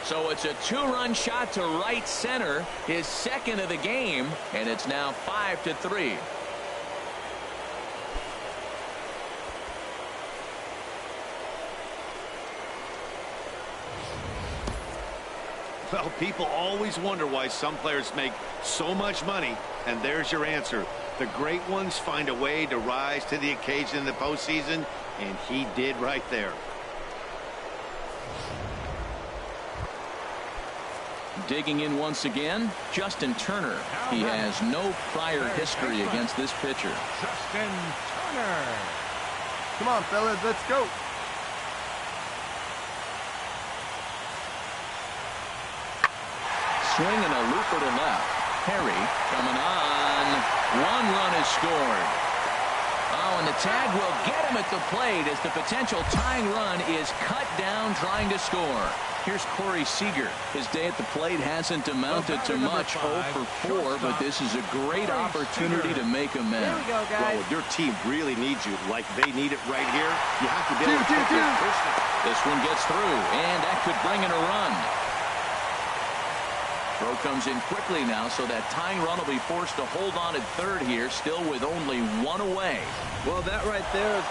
So it's a 2-run shot to right center, his second of the game, and it's now 5-3. Well, people always wonder why some players make so much money, and there's your answer. The great ones find a way to rise to the occasion in the postseason, and he did right there. Digging in once again, Justin Turner. He has no prior history against this pitcher. Justin Turner. Come on, fellas, let's go. swing and a looper to left. Perry coming on. 1 run is scored. Oh, and the tag will get him at the plate as the potential tying run is cut down trying to score. Here's Corey Seager. His day at the plate hasn't amounted to much, 0 for 4, but this is a great opportunity to make amends. Here we go, guys. Well, your team really needs you like they need it right here. You have to be able to take it personally. This one gets through, and that could bring in a run. Throw comes in quickly now, so that tying run will be forced to hold on at third here, still with only 1 away. Well, that right there is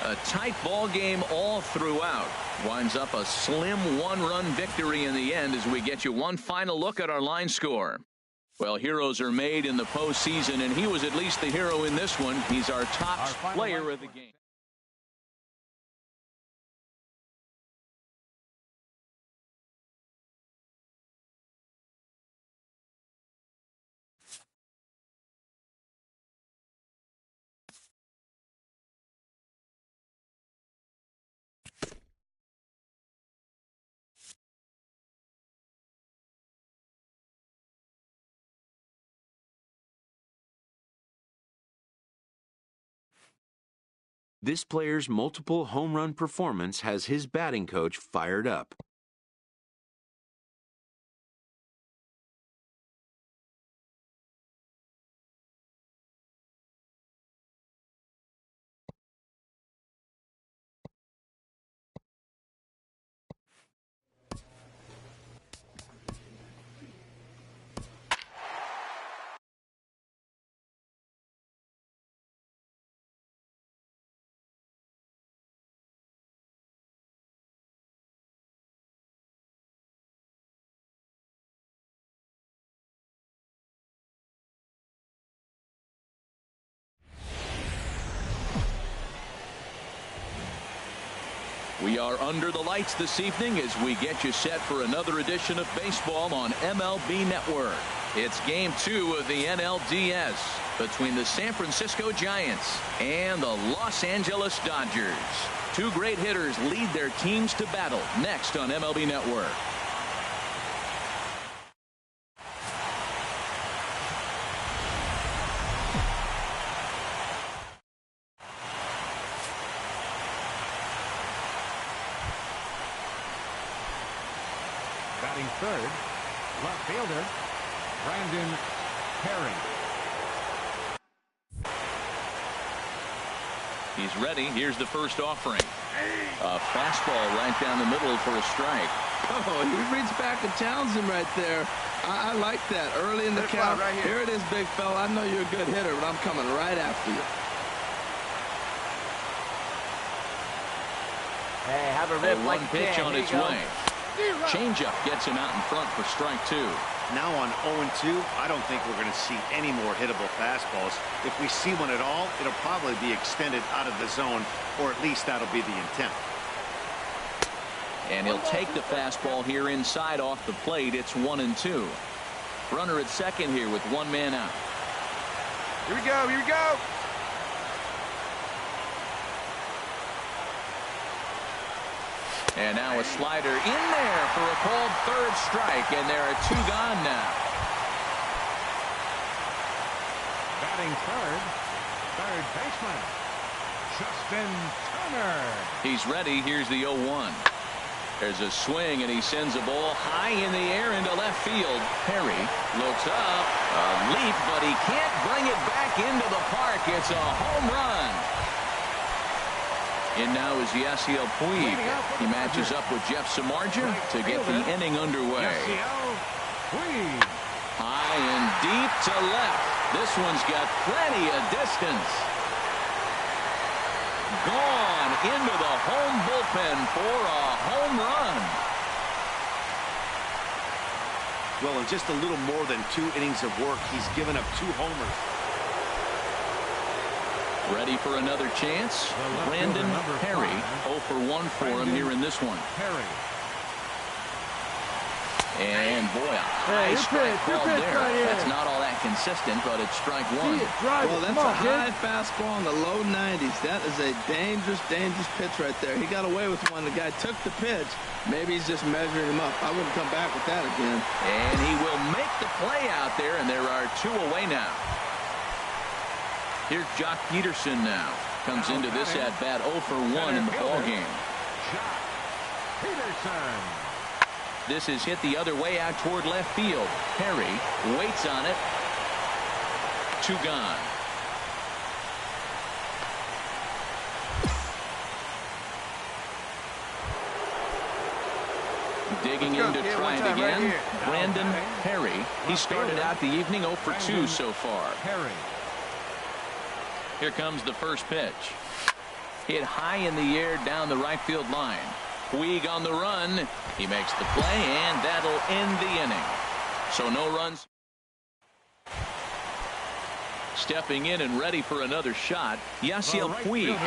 a tight ball game all throughout. Winds up a slim 1-run victory in the end as we get you one final look at our line score. Well, heroes are made in the postseason, and he was at least the hero in this one. He's our top player of the game. This player's multiple home run performance has his batting coach fired up. We are under the lights this evening as we get you set for another edition of baseball on MLB Network. It's Game 2 of the NLDS between the San Francisco Giants and the Los Angeles Dodgers. 2 great hitters lead their teams to battle next on MLB Network. Batting third, left fielder, Brandon Perry. He's ready. Here's the first offering. A fastball right down the middle for a strike. Oh, he reached back and challenged him right there. I like that. Early in the count. Right here. Here it is, big fella. I know you're a good hitter, but I'm coming right after you. Hey, have a rip And like one you pitch can. on Here its you go. way. Changeup gets him out in front for strike 2. Now on 0-2, I don't think we're going to see any more hittable fastballs. If we see one at all, it'll probably be extended out of the zone, or at least that'll be the intent. And he'll take the fastball here inside off the plate. It's 1-2. Runner at second here with 1 man out. Here we go. Here we go. And now a slider in there for a called third strike, and there are 2 gone now. Batting third, third baseman, Justin Turner. He's ready. Here's the 0-1. There's a swing, and he sends a ball high in the air into left field. Perry looks up, a leap, but he can't bring it back into the park. It's a home run. And now is Yasiel Puig. He matches up with Jeff Samardzija to get the inning underway. High and deep to left. This one's got plenty of distance. Gone into the home bullpen for a home run. Well, in just a little more than 2 innings of work, he's given up 2 homers. Ready for another chance. Brandon Perry, 0 for 1 for him here in this one. Perry. And boy, a high strike ball there. That's not all that consistent, but it's strike one. Well, that's a high fastball in the low 90s. That is a dangerous, dangerous pitch right there. He got away with one. The guy took the pitch. Maybe he's just measuring him up. I wouldn't come back with that again. And he will make the play out there, and there are two away now. Here's Jock Peterson now. Comes into this at-bat 0 for 1 in the ballgame. Peterson. This is hit the other way out toward left field. Perry waits on it. 2 gone. Digging in to try it again. Brandon Perry. He started out the evening 0 for 2 so far. Perry. Here comes the first pitch. Hit high in the air down the right field line. Puig on the run. He makes the play, and that'll end the inning. So no runs. Stepping in and ready for another shot, Yasiel Puig.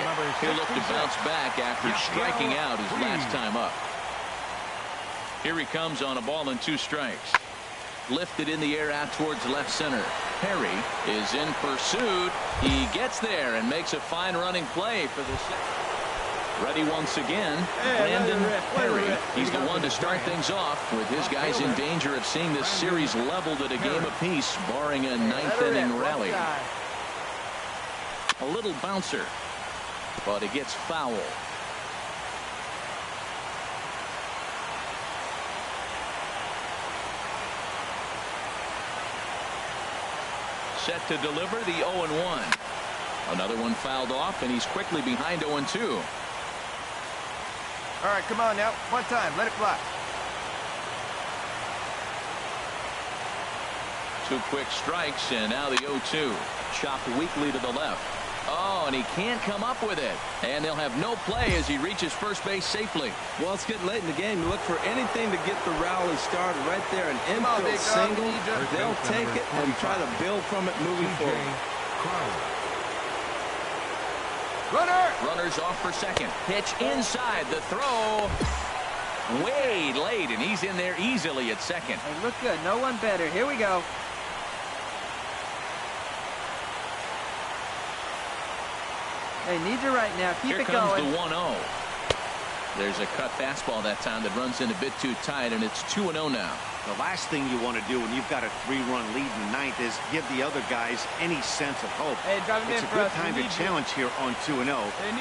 He'll look to bounce back after striking out his last time up. Here he comes on a ball and 2 strikes. Lifted in the air out towards left center. Perry is in pursuit. He gets there and makes a fine running play for the second. Ready once again, Brandon Perry. He's the one to start things off with his guys in danger of seeing this series leveled at a game apiece, barring a 9th inning rally. A little bouncer, but it gets foul. Set to deliver the 0-1. Another one fouled off, and he's quickly behind 0-2. All right, come on now. One time. Let it fly. 2 quick strikes, and now the 0-2. Chopped weakly to the left. Oh, and he can't come up with it. And they'll have no play as he reaches first base safely. Well, it's getting late in the game. You look for anything to get the rally started right there. An infield single. They'll take it and try to build from it moving forward. Runners off for second. Pitch inside. The throw way late, and he's in there easily at second. They look good. No one better. Here we go. They need you right now. Keep it going. Here comes the 1-0. There's a cut fastball that time that runs in a bit too tight, and it's 2-0 now. The last thing you want to do when you've got a 3-run lead in the 9th is give the other guys any sense of hope. Hey, drive him it's in a good for us. time to challenge here on 2-0,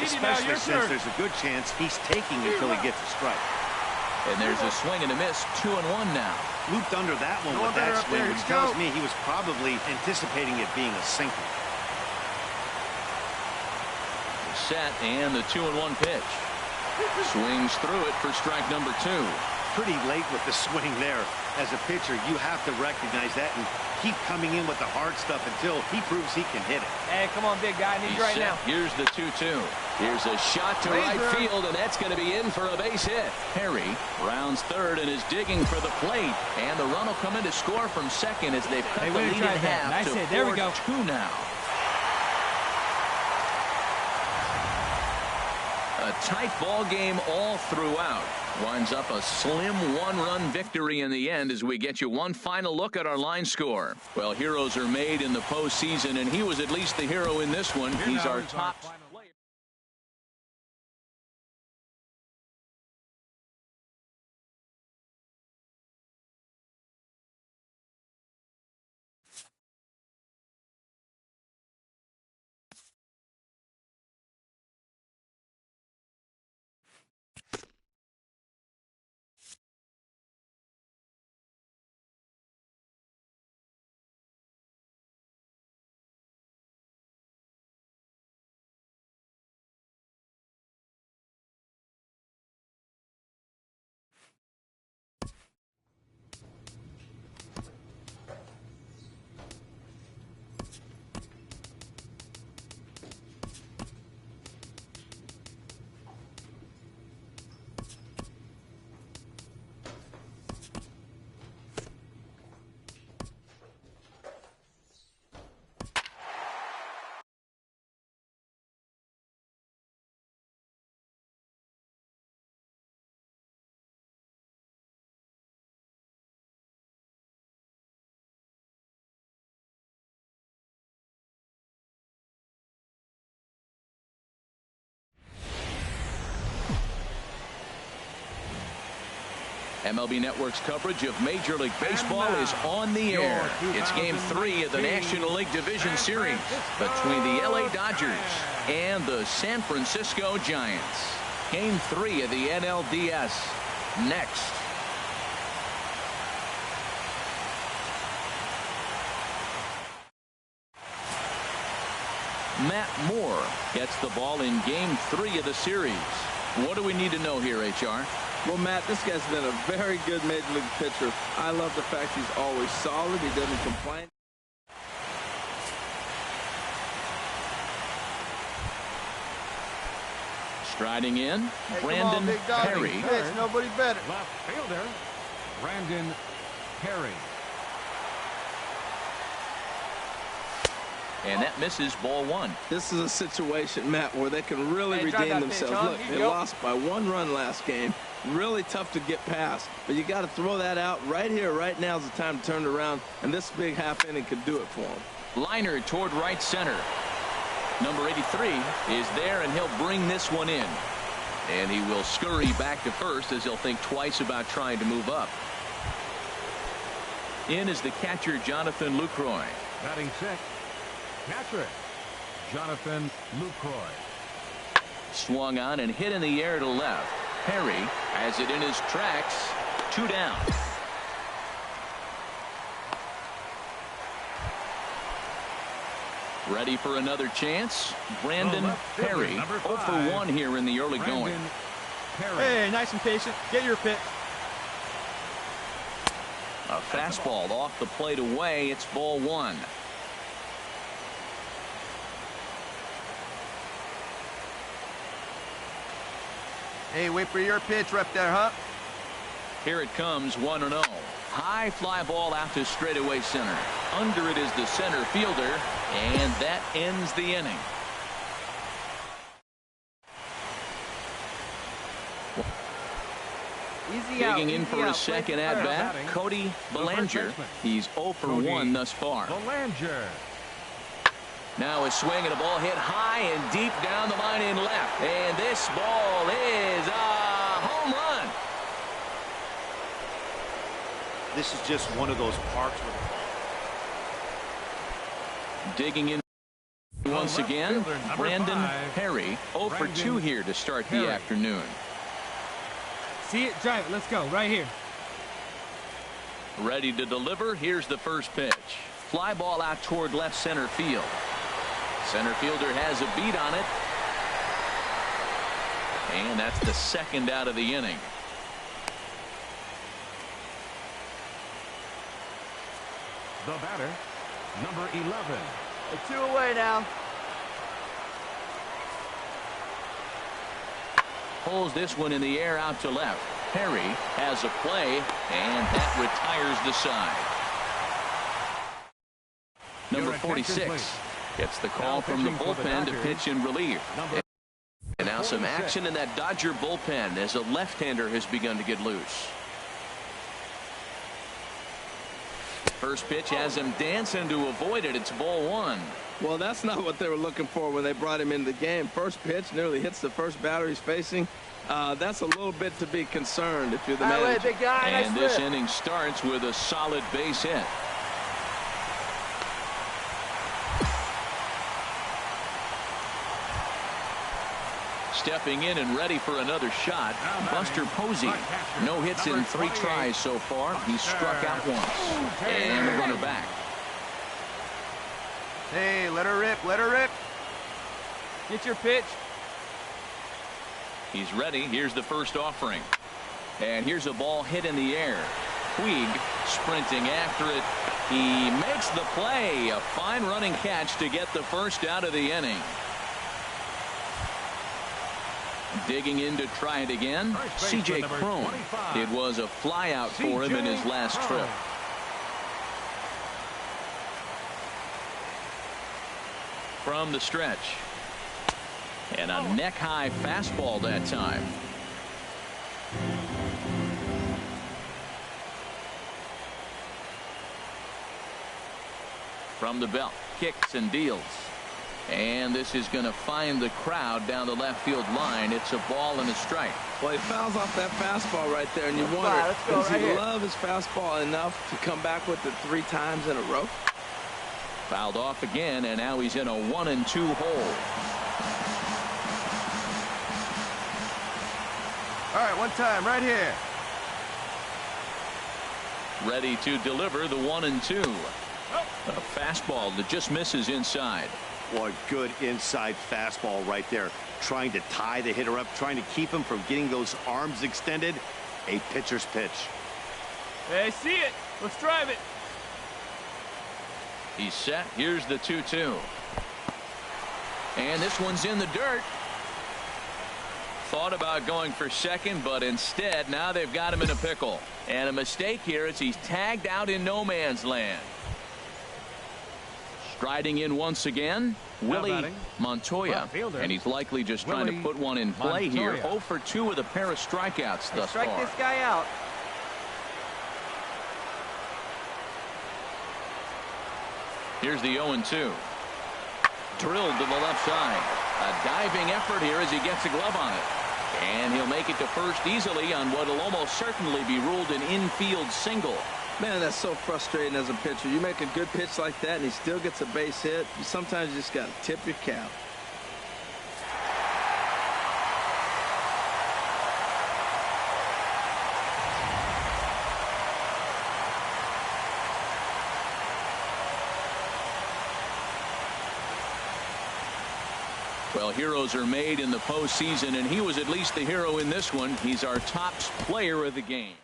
especially since there's a good chance he's taking until he gets a strike. And there's a swing and a miss. 2-1 now. Looped under that one with that swing, which tells me he was probably anticipating it being a sinker. Set, and the 2-1 pitch. Swings through it for strike number 2. Pretty late with the swing there. As a pitcher, you have to recognize that and keep coming in with the hard stuff until he proves he can hit it. Hey, come on, big guy. I need you right now. Here's the 2-2. Here's a shot to right field, and that's going to be in for a base hit. Perry rounds third and is digging for the plate. And the run will come in to score from second as they've cut the lead in half. Nice hit. There we go. 4-2 now. A tight ball game all throughout. Winds up a slim 1-run victory in the end as we get you one final look at our line score. Well, heroes are made in the postseason, and he was at least the hero in this one. He's our top MLB Network's coverage of Major League Baseball is on the air. It's Game 3 of the National League Division Series between the LA Dodgers and the San Francisco Giants. Game 3 of the NLDS next. Matt Moore gets the ball in Game 3 of the series. What do we need to know here, HR? Well, Matt, this guy's been a very good Major League pitcher. I love the fact he's always solid. He doesn't complain. Striding in, Hey, Brandon Big Dog. Perry. Pitch, nobody better. Left fielder, Brandon Perry. And that misses ball 1. This is a situation, Matt, where they can really redeem themselves. Look, they lost by 1 run last game. Really tough to get past. But you got to throw that out right here, right now is the time to turn it around. And this big half inning could do it for him. Liner toward right center. Number 83 is there, and he'll bring this one in. And he will scurry back to first as he'll think twice about trying to move up. In is the catcher, Jonathan Lucroy. Batting 6th, catcher, Jonathan Lucroy. Swung on and hit in the air to left. Perry has it in his tracks. 2 down. Ready for another chance. Brandon Perry 0 for 1 here in the early going. Hey, nice and patient. Get your pitch. A fastball off the plate away. It's ball 1. Hey, wait for your pitch right there, huh? Here it comes, 1-0. High fly ball out to straightaway center. Under it is the center fielder, and that ends the inning. Digging in for a second at bat, Cody Belanger. He's 0 for 1 thus far. Belanger. Now a swing and a ball hit high and deep down the line in left. And this ball is a home run. This is just one of those parks where digging in once again, Brandon Perry 0 for 2 here to start the afternoon. See it, drive it. Let's go right here. Ready to deliver. Here's the first pitch. Fly ball out toward left center field. Center fielder has a beat on it. And that's the second out of the inning. The batter, number 11. 2 away now. Pulls this one in the air out to left. Perry has a play, and that retires the side. Number 46 gets the call from the bullpen to pitch in relief. And now some action in that Dodger bullpen as a left-hander has begun to get loose. First pitch has him dancing to avoid it. It's ball 1. Well, that's not what they were looking for when they brought him into the game. First pitch nearly hits the first batter he's facing. That's a little bit to be concerned if you're the manager. Big guy. And this inning starts with a solid base hit. Stepping in and ready for another shot, Buster Posey. No hits in 3 tries so far. He's struck out once. And the runner back. Hey, let her rip, let her rip. Get your pitch. He's ready. Here's the first offering. And here's a ball hit in the air. Puig sprinting after it. He makes the play. A fine running catch to get the first out of the inning. Digging in to try it again, C.J. Cron. It was a flyout for him in his last trip. From the stretch. And a neck-high fastball that time. From the belt, kicks and deals. And this is going to find the crowd down the left field line. It's a ball and a strike. Well, he fouls off that fastball right there, and you wonder, does he love his fastball enough to come back with it 3 times in a row? Fouled off again, and now he's in a 1-2 hole. All right, one time right here. Ready to deliver the 1-2. A fastball that just misses inside. Boy, good inside fastball right there. Trying to tie the hitter up, trying to keep him from getting those arms extended. A pitcher's pitch. Hey, I see it. Let's drive it. He's set. Here's the 2-2. And this one's in the dirt. Thought about going for second, but instead now they've got him in a pickle. And a mistake here as he's tagged out in no man's land. Striding in once again, Willie Montoya. And he's likely just trying to put one in play here. 0 for 2 with a pair of strikeouts thus far. Strike this guy out. Here's the 0-2. Drilled to the left side. A diving effort here as he gets a glove on it. And he'll make it to first easily on what will almost certainly be ruled an infield single. Man, that's so frustrating as a pitcher. You make a good pitch like that, and he still gets a base hit. Sometimes you just got to tip your cap. Well, heroes are made in the postseason, and he was at least the hero in this one. He's our top player of the game.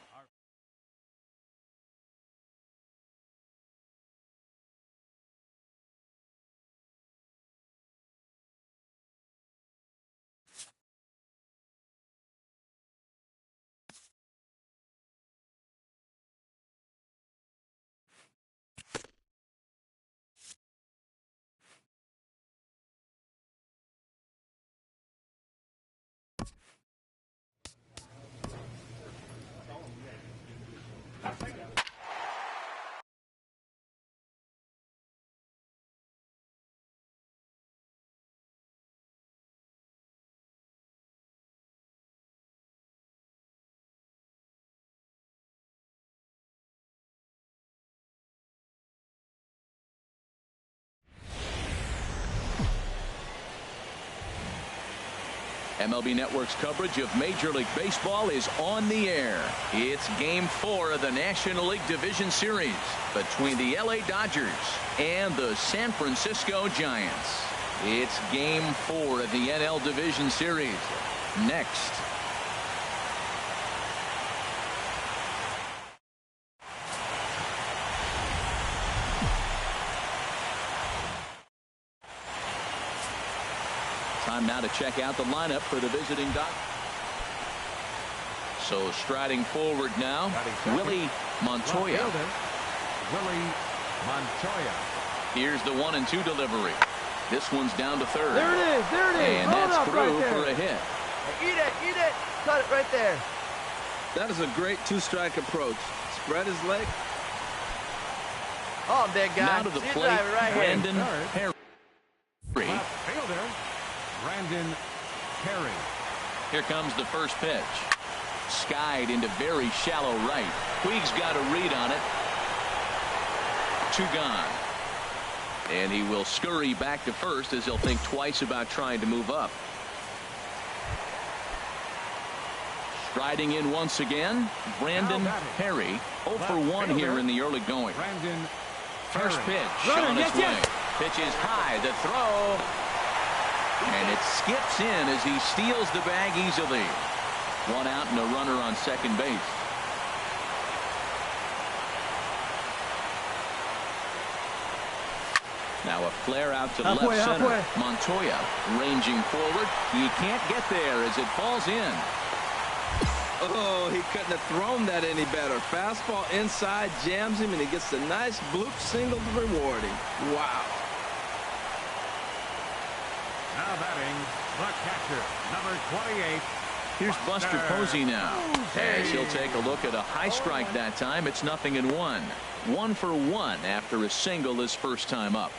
MLB Network's coverage of Major League Baseball is on the air. It's Game 4 of the National League Division Series between the LA Dodgers and the San Francisco Giants. It's Game 4 of the NL Division Series. Next. Time now to check out the lineup for the visiting Dodgers. So striding forward now, Willie Montoya. Willie Montoya. Here's the 1-2 delivery. This one's down to third. There it is. There it is. And Roll that's through right for a hit. Eat it. Eat it. Cut it right there. That is a great 2-strike approach. Spread his leg. Oh, big guy. Now to the plate, right Brandon here. Perry. Left fielder, Brandon Perry. Here comes the first pitch. Skied into very shallow right. Puig's got a read on it. 2 gone. And he will scurry back to first as he'll think twice about trying to move up. Striding in once again, Brandon Perry. 0 for 1 here in the early going. Brandon First Perry. pitch on its way. Pitch is high. The throw. And it skips in as he steals the bag easily. 1 out and a runner on second base. Now a flare out to left center. Montoya ranging forward. He can't get there as it falls in. Oh, he couldn't have thrown that any better. Fastball inside, jams him, and he gets a nice bloop single to reward him. Wow. Now batting, the catcher, number 28. Here's Buster Posey now. As he'll take a look at a high strike that time. It's 0-1. 1 for 1 after a single his first time up.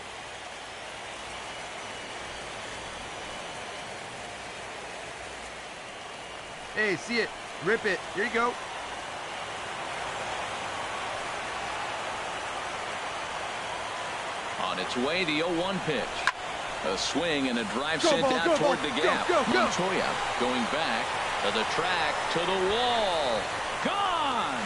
Hey, see it. Rip it. Here you go. On its way, the 0-1 pitch. A swing and a drive sent out toward the gap. Montoya going back to the track, to the wall. Gone!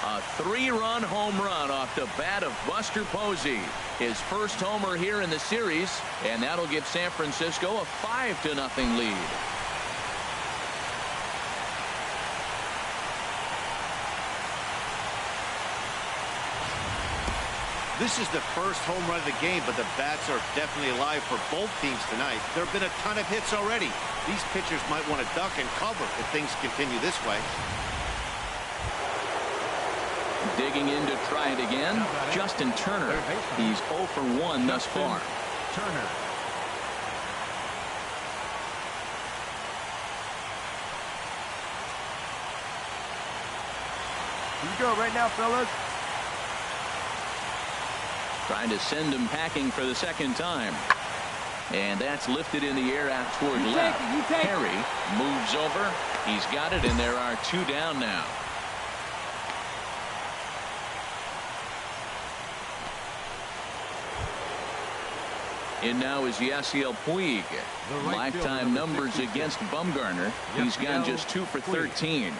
A 3-run home run off the bat of Buster Posey. His first homer here in the series, and that'll give San Francisco a 5-0 lead. This is the first home run of the game, but the bats are definitely alive for both teams tonight. There have been a ton of hits already. These pitchers might want to duck and cover if things continue this way. Digging in to try it again, Justin Turner. He's 0 for 1 thus far. Turner. Here you go right now, fellas. Trying to send him packing for the second time. And that's lifted in the air out toward left. Perry moves over. He's got it, and there are 2 down now. In now is Yasiel Puig. Lifetime numbers against Bumgarner. He's gone just 2 for 13.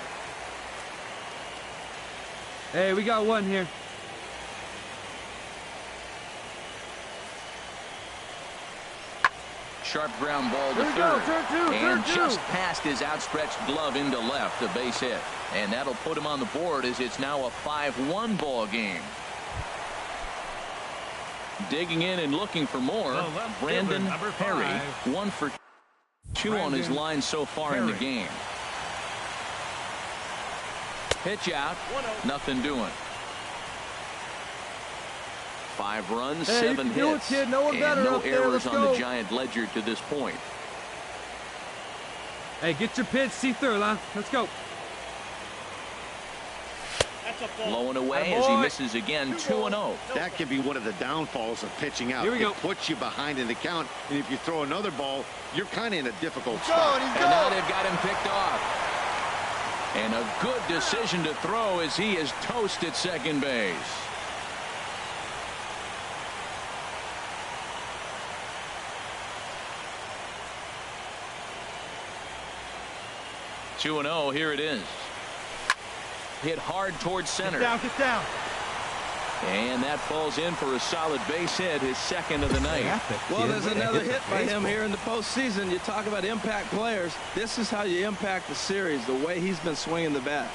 Hey, we got one here. Sharp ground ball to third. And just past his outstretched glove into left, a base hit. And that'll put him on the board as it's now a 5-1 ball game. Digging in and looking for more, Brandon Perry, 1 for 2 on his line so far in the game. Pitch out, nothing doing. 5 runs, 7 hits, and no errors on the Giant ledger to this point. Hey, get your pitch, see through, huh? Let's go. Blowing away as he misses again, 2-0. That could be one of the downfalls of pitching out. It puts you behind in the count, and if you throw another ball, you're kind of in a difficult spot. And now they've got him picked off. And a good decision to throw as he is toast at second base. Two and 0, here it is. Hit hard towards center. Get down. And that falls in for a solid base hit, his second of the night. Well, there's another hit by him here in the postseason. You talk about impact players. This is how you impact the series, the way he's been swinging the bat.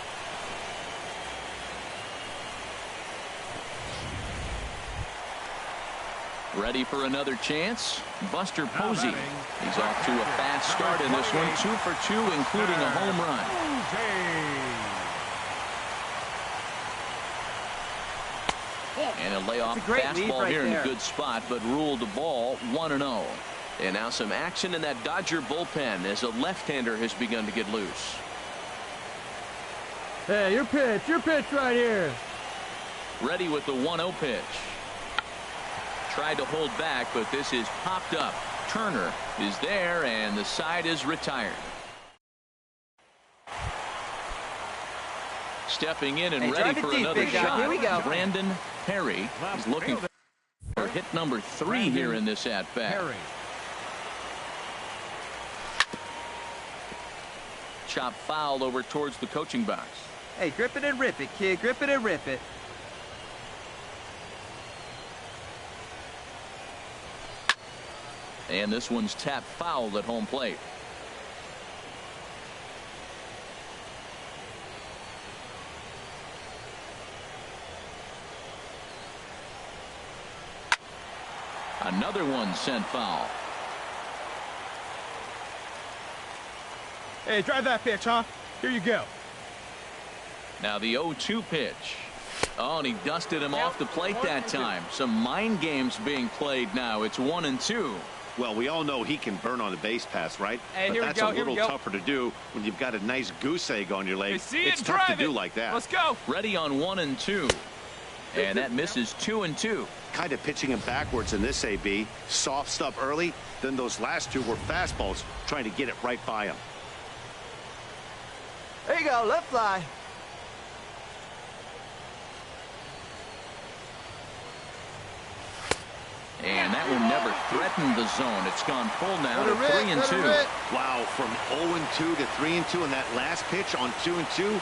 Ready for another chance? Buster Posey. He's off to a fast start in this one. 2 for 2, including a home run. And a layoff fastball here in a good spot, but ruled the ball 1-0. And now some action in that Dodger bullpen as a left-hander has begun to get loose. Hey, your pitch right here. Ready with the 1-0 pitch. Tried to hold back, but this is popped up. Turner is there, and the side is retired. Stepping in and ready for another shot. Here we go. Brandon Perry is looking for hit number 3 here in this at-bat. Chop foul over towards the coaching box. Hey, grip it and rip it, kid. Grip it and rip it. And this one's tapped foul at home plate. Another one sent foul. Hey, drive that pitch, huh? Here you go. Now the 0-2 pitch. Oh, and he dusted him off the plate that time. Some mind games being played now. It's 1-2. Well, we all know he can burn on the base pass, right? Hey, but that's a little tougher to do when you've got a nice goose egg on your leg. It's tough to do like that. Let's go. Ready on 1-2. And that misses 2-2. kind of pitching him backwards in this AB. Soft stuff early, then those last two were fastballs, trying to get it right by him. There you go, left fly. And that one never threatened the zone. It's gone full now to 3-2. Wow, from 0-2 to 3-2, and that last pitch on 2-2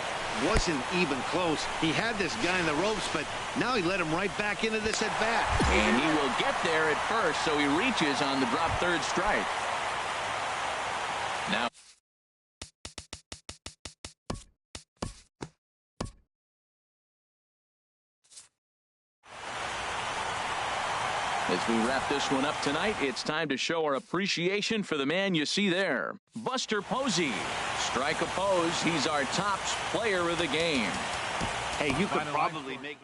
wasn't even close. He had this guy in the ropes, but now he let him right back into this at bat. And he will get there at first, so he reaches on the drop third strike. Now, as we wrap this one up tonight, it's time to show our appreciation for the man you see there, Buster Posey. Strike opposed, he's our top player of the game. Hey, you could probably make it.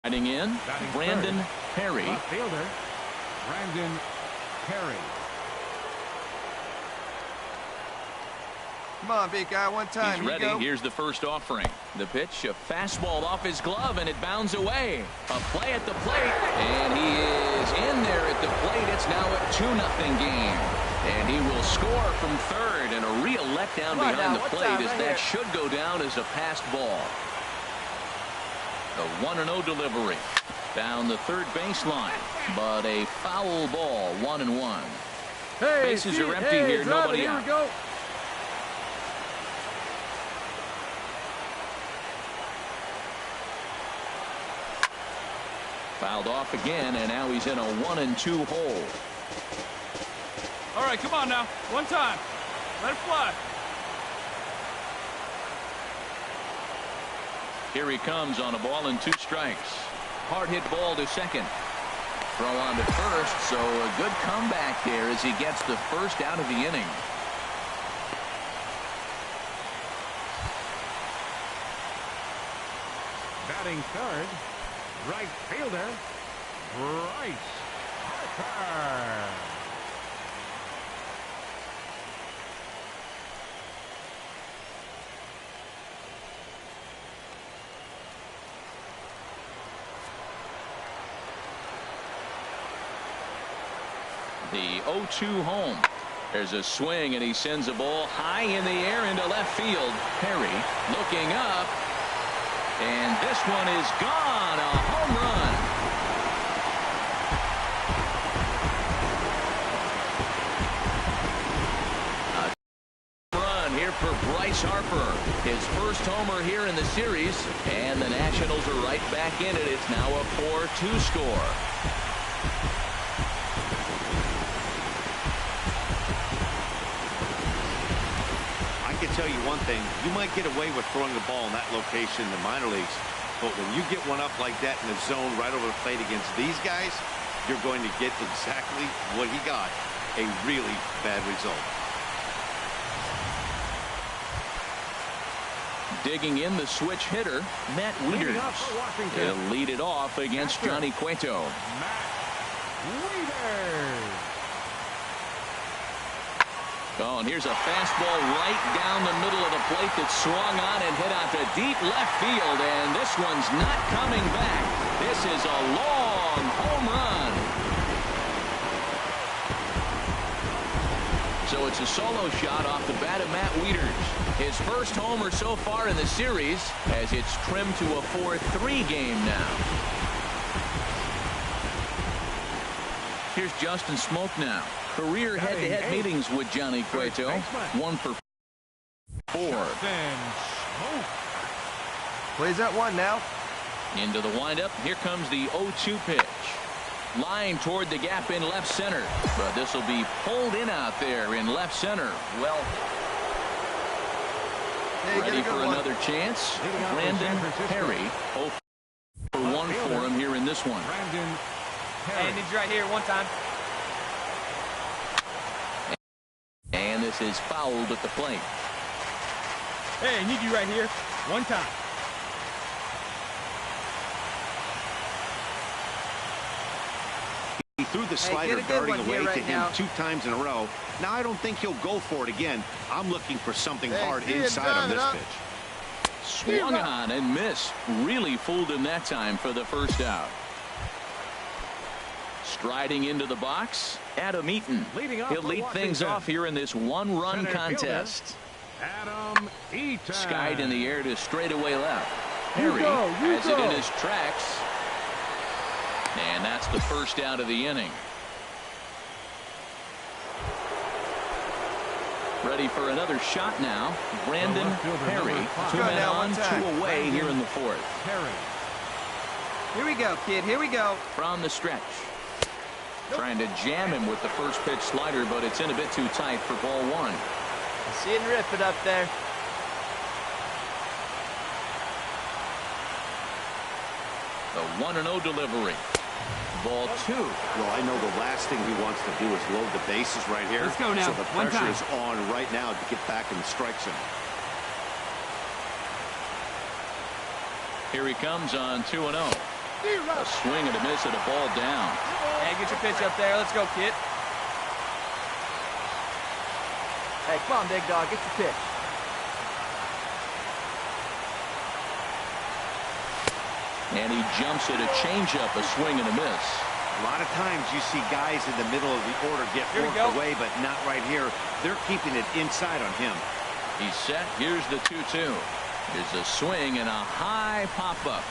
Batting in, Brandon Perry. Left fielder, Brandon Perry. Come on, big guy, one time. He's ready. Here's the first offering. The pitch, a fastball off his glove, and it bounds away. A play at the plate, and he is in there at the plate. It's now a 2-0 game. And he will score from third, and a real letdown behind the plate as that should go down as a passed ball. The 1-0 delivery down the third baseline, but a foul ball, 1-1. Hey, bases are empty here, nobody out. We go. Fouled off again, and now he's in a 1-2 hole. All right, come on now. One time. Let it fly. Here he comes on a ball and 2 strikes. Hard hit ball to second. Throw on to first, so a good comeback there as he gets the first out of the inning. Batting third, right fielder, Bryce Harper. The 0-2 home. There's a swing, and he sends a ball high in the air into left field. Perry looking up, and this one is gone. A home run. A run here for Bryce Harper. His first homer here in the series, and the Nationals are right back in it. It's now a 4-2 score. Tell you one thing, you might get away with throwing the ball in that location in the minor leagues, but when you get one up like that in the zone right over the plate against these guys, you're going to get exactly what he got, a really bad result. Digging in the switch hitter, Matt Wieters. He'll lead it off against Johnny Cueto. Oh, and here's a fastball right down the middle of the plate that swung on and hit out to deep left field, and this one's not coming back. This is a long home run. So it's a solo shot off the bat of Matt Wieters. His first homer so far in the series, as it's trimmed to a 4-3 game now. Here's Justin Smoke now. Career head-to-head meetings with Johnny Cueto. 1 for 4. Plays that one now. Into the windup. Here comes the 0-2 pitch. Line toward the gap in left center. But this will be pulled in out there in left center. Well, ready for another chance. Brandon Perry. 0 for 1 for him here in this one. Hey, I need you right here one time. And this is fouled at the plate. Hey, I need you right here one time. He threw the slider darting away to him 2 times in a row. Now I don't think he'll go for it again. I'm looking for something hard inside on this pitch. Swung on and missed. Really fooled him that time for the first out. Striding into the box, Adam Eaton. He'll lead things off here in this 1-run contest. Adam Eaton. Skied in the air to straightaway left. Perry has it in his tracks. And that's the first out of the inning. Ready for another shot now. Brandon Perry. 2 men on, 2 away here in the 4th. Here we go, kid. Here we go. From the stretch. Trying to jam him with the first pitch slider, but it's in a bit too tight for ball 1. I see it and rip it up there. The 1-0 delivery. Ball 2. Well, I know the last thing he wants to do is load the bases right here. Let's go now. So the pressure is on right now to get back in the strike zone. Here he comes on 2-0. A swing and a miss and a ball down. Hey, get your pitch up there. Let's go, kid. Hey, come on, big dog. Get your pitch. And he jumps at a changeup, a swing and a miss. A lot of times you see guys in the middle of the order get worked away, but not right here. They're keeping it inside on him. He's set. Here's the 2-2. Here's a swing and a high pop-up.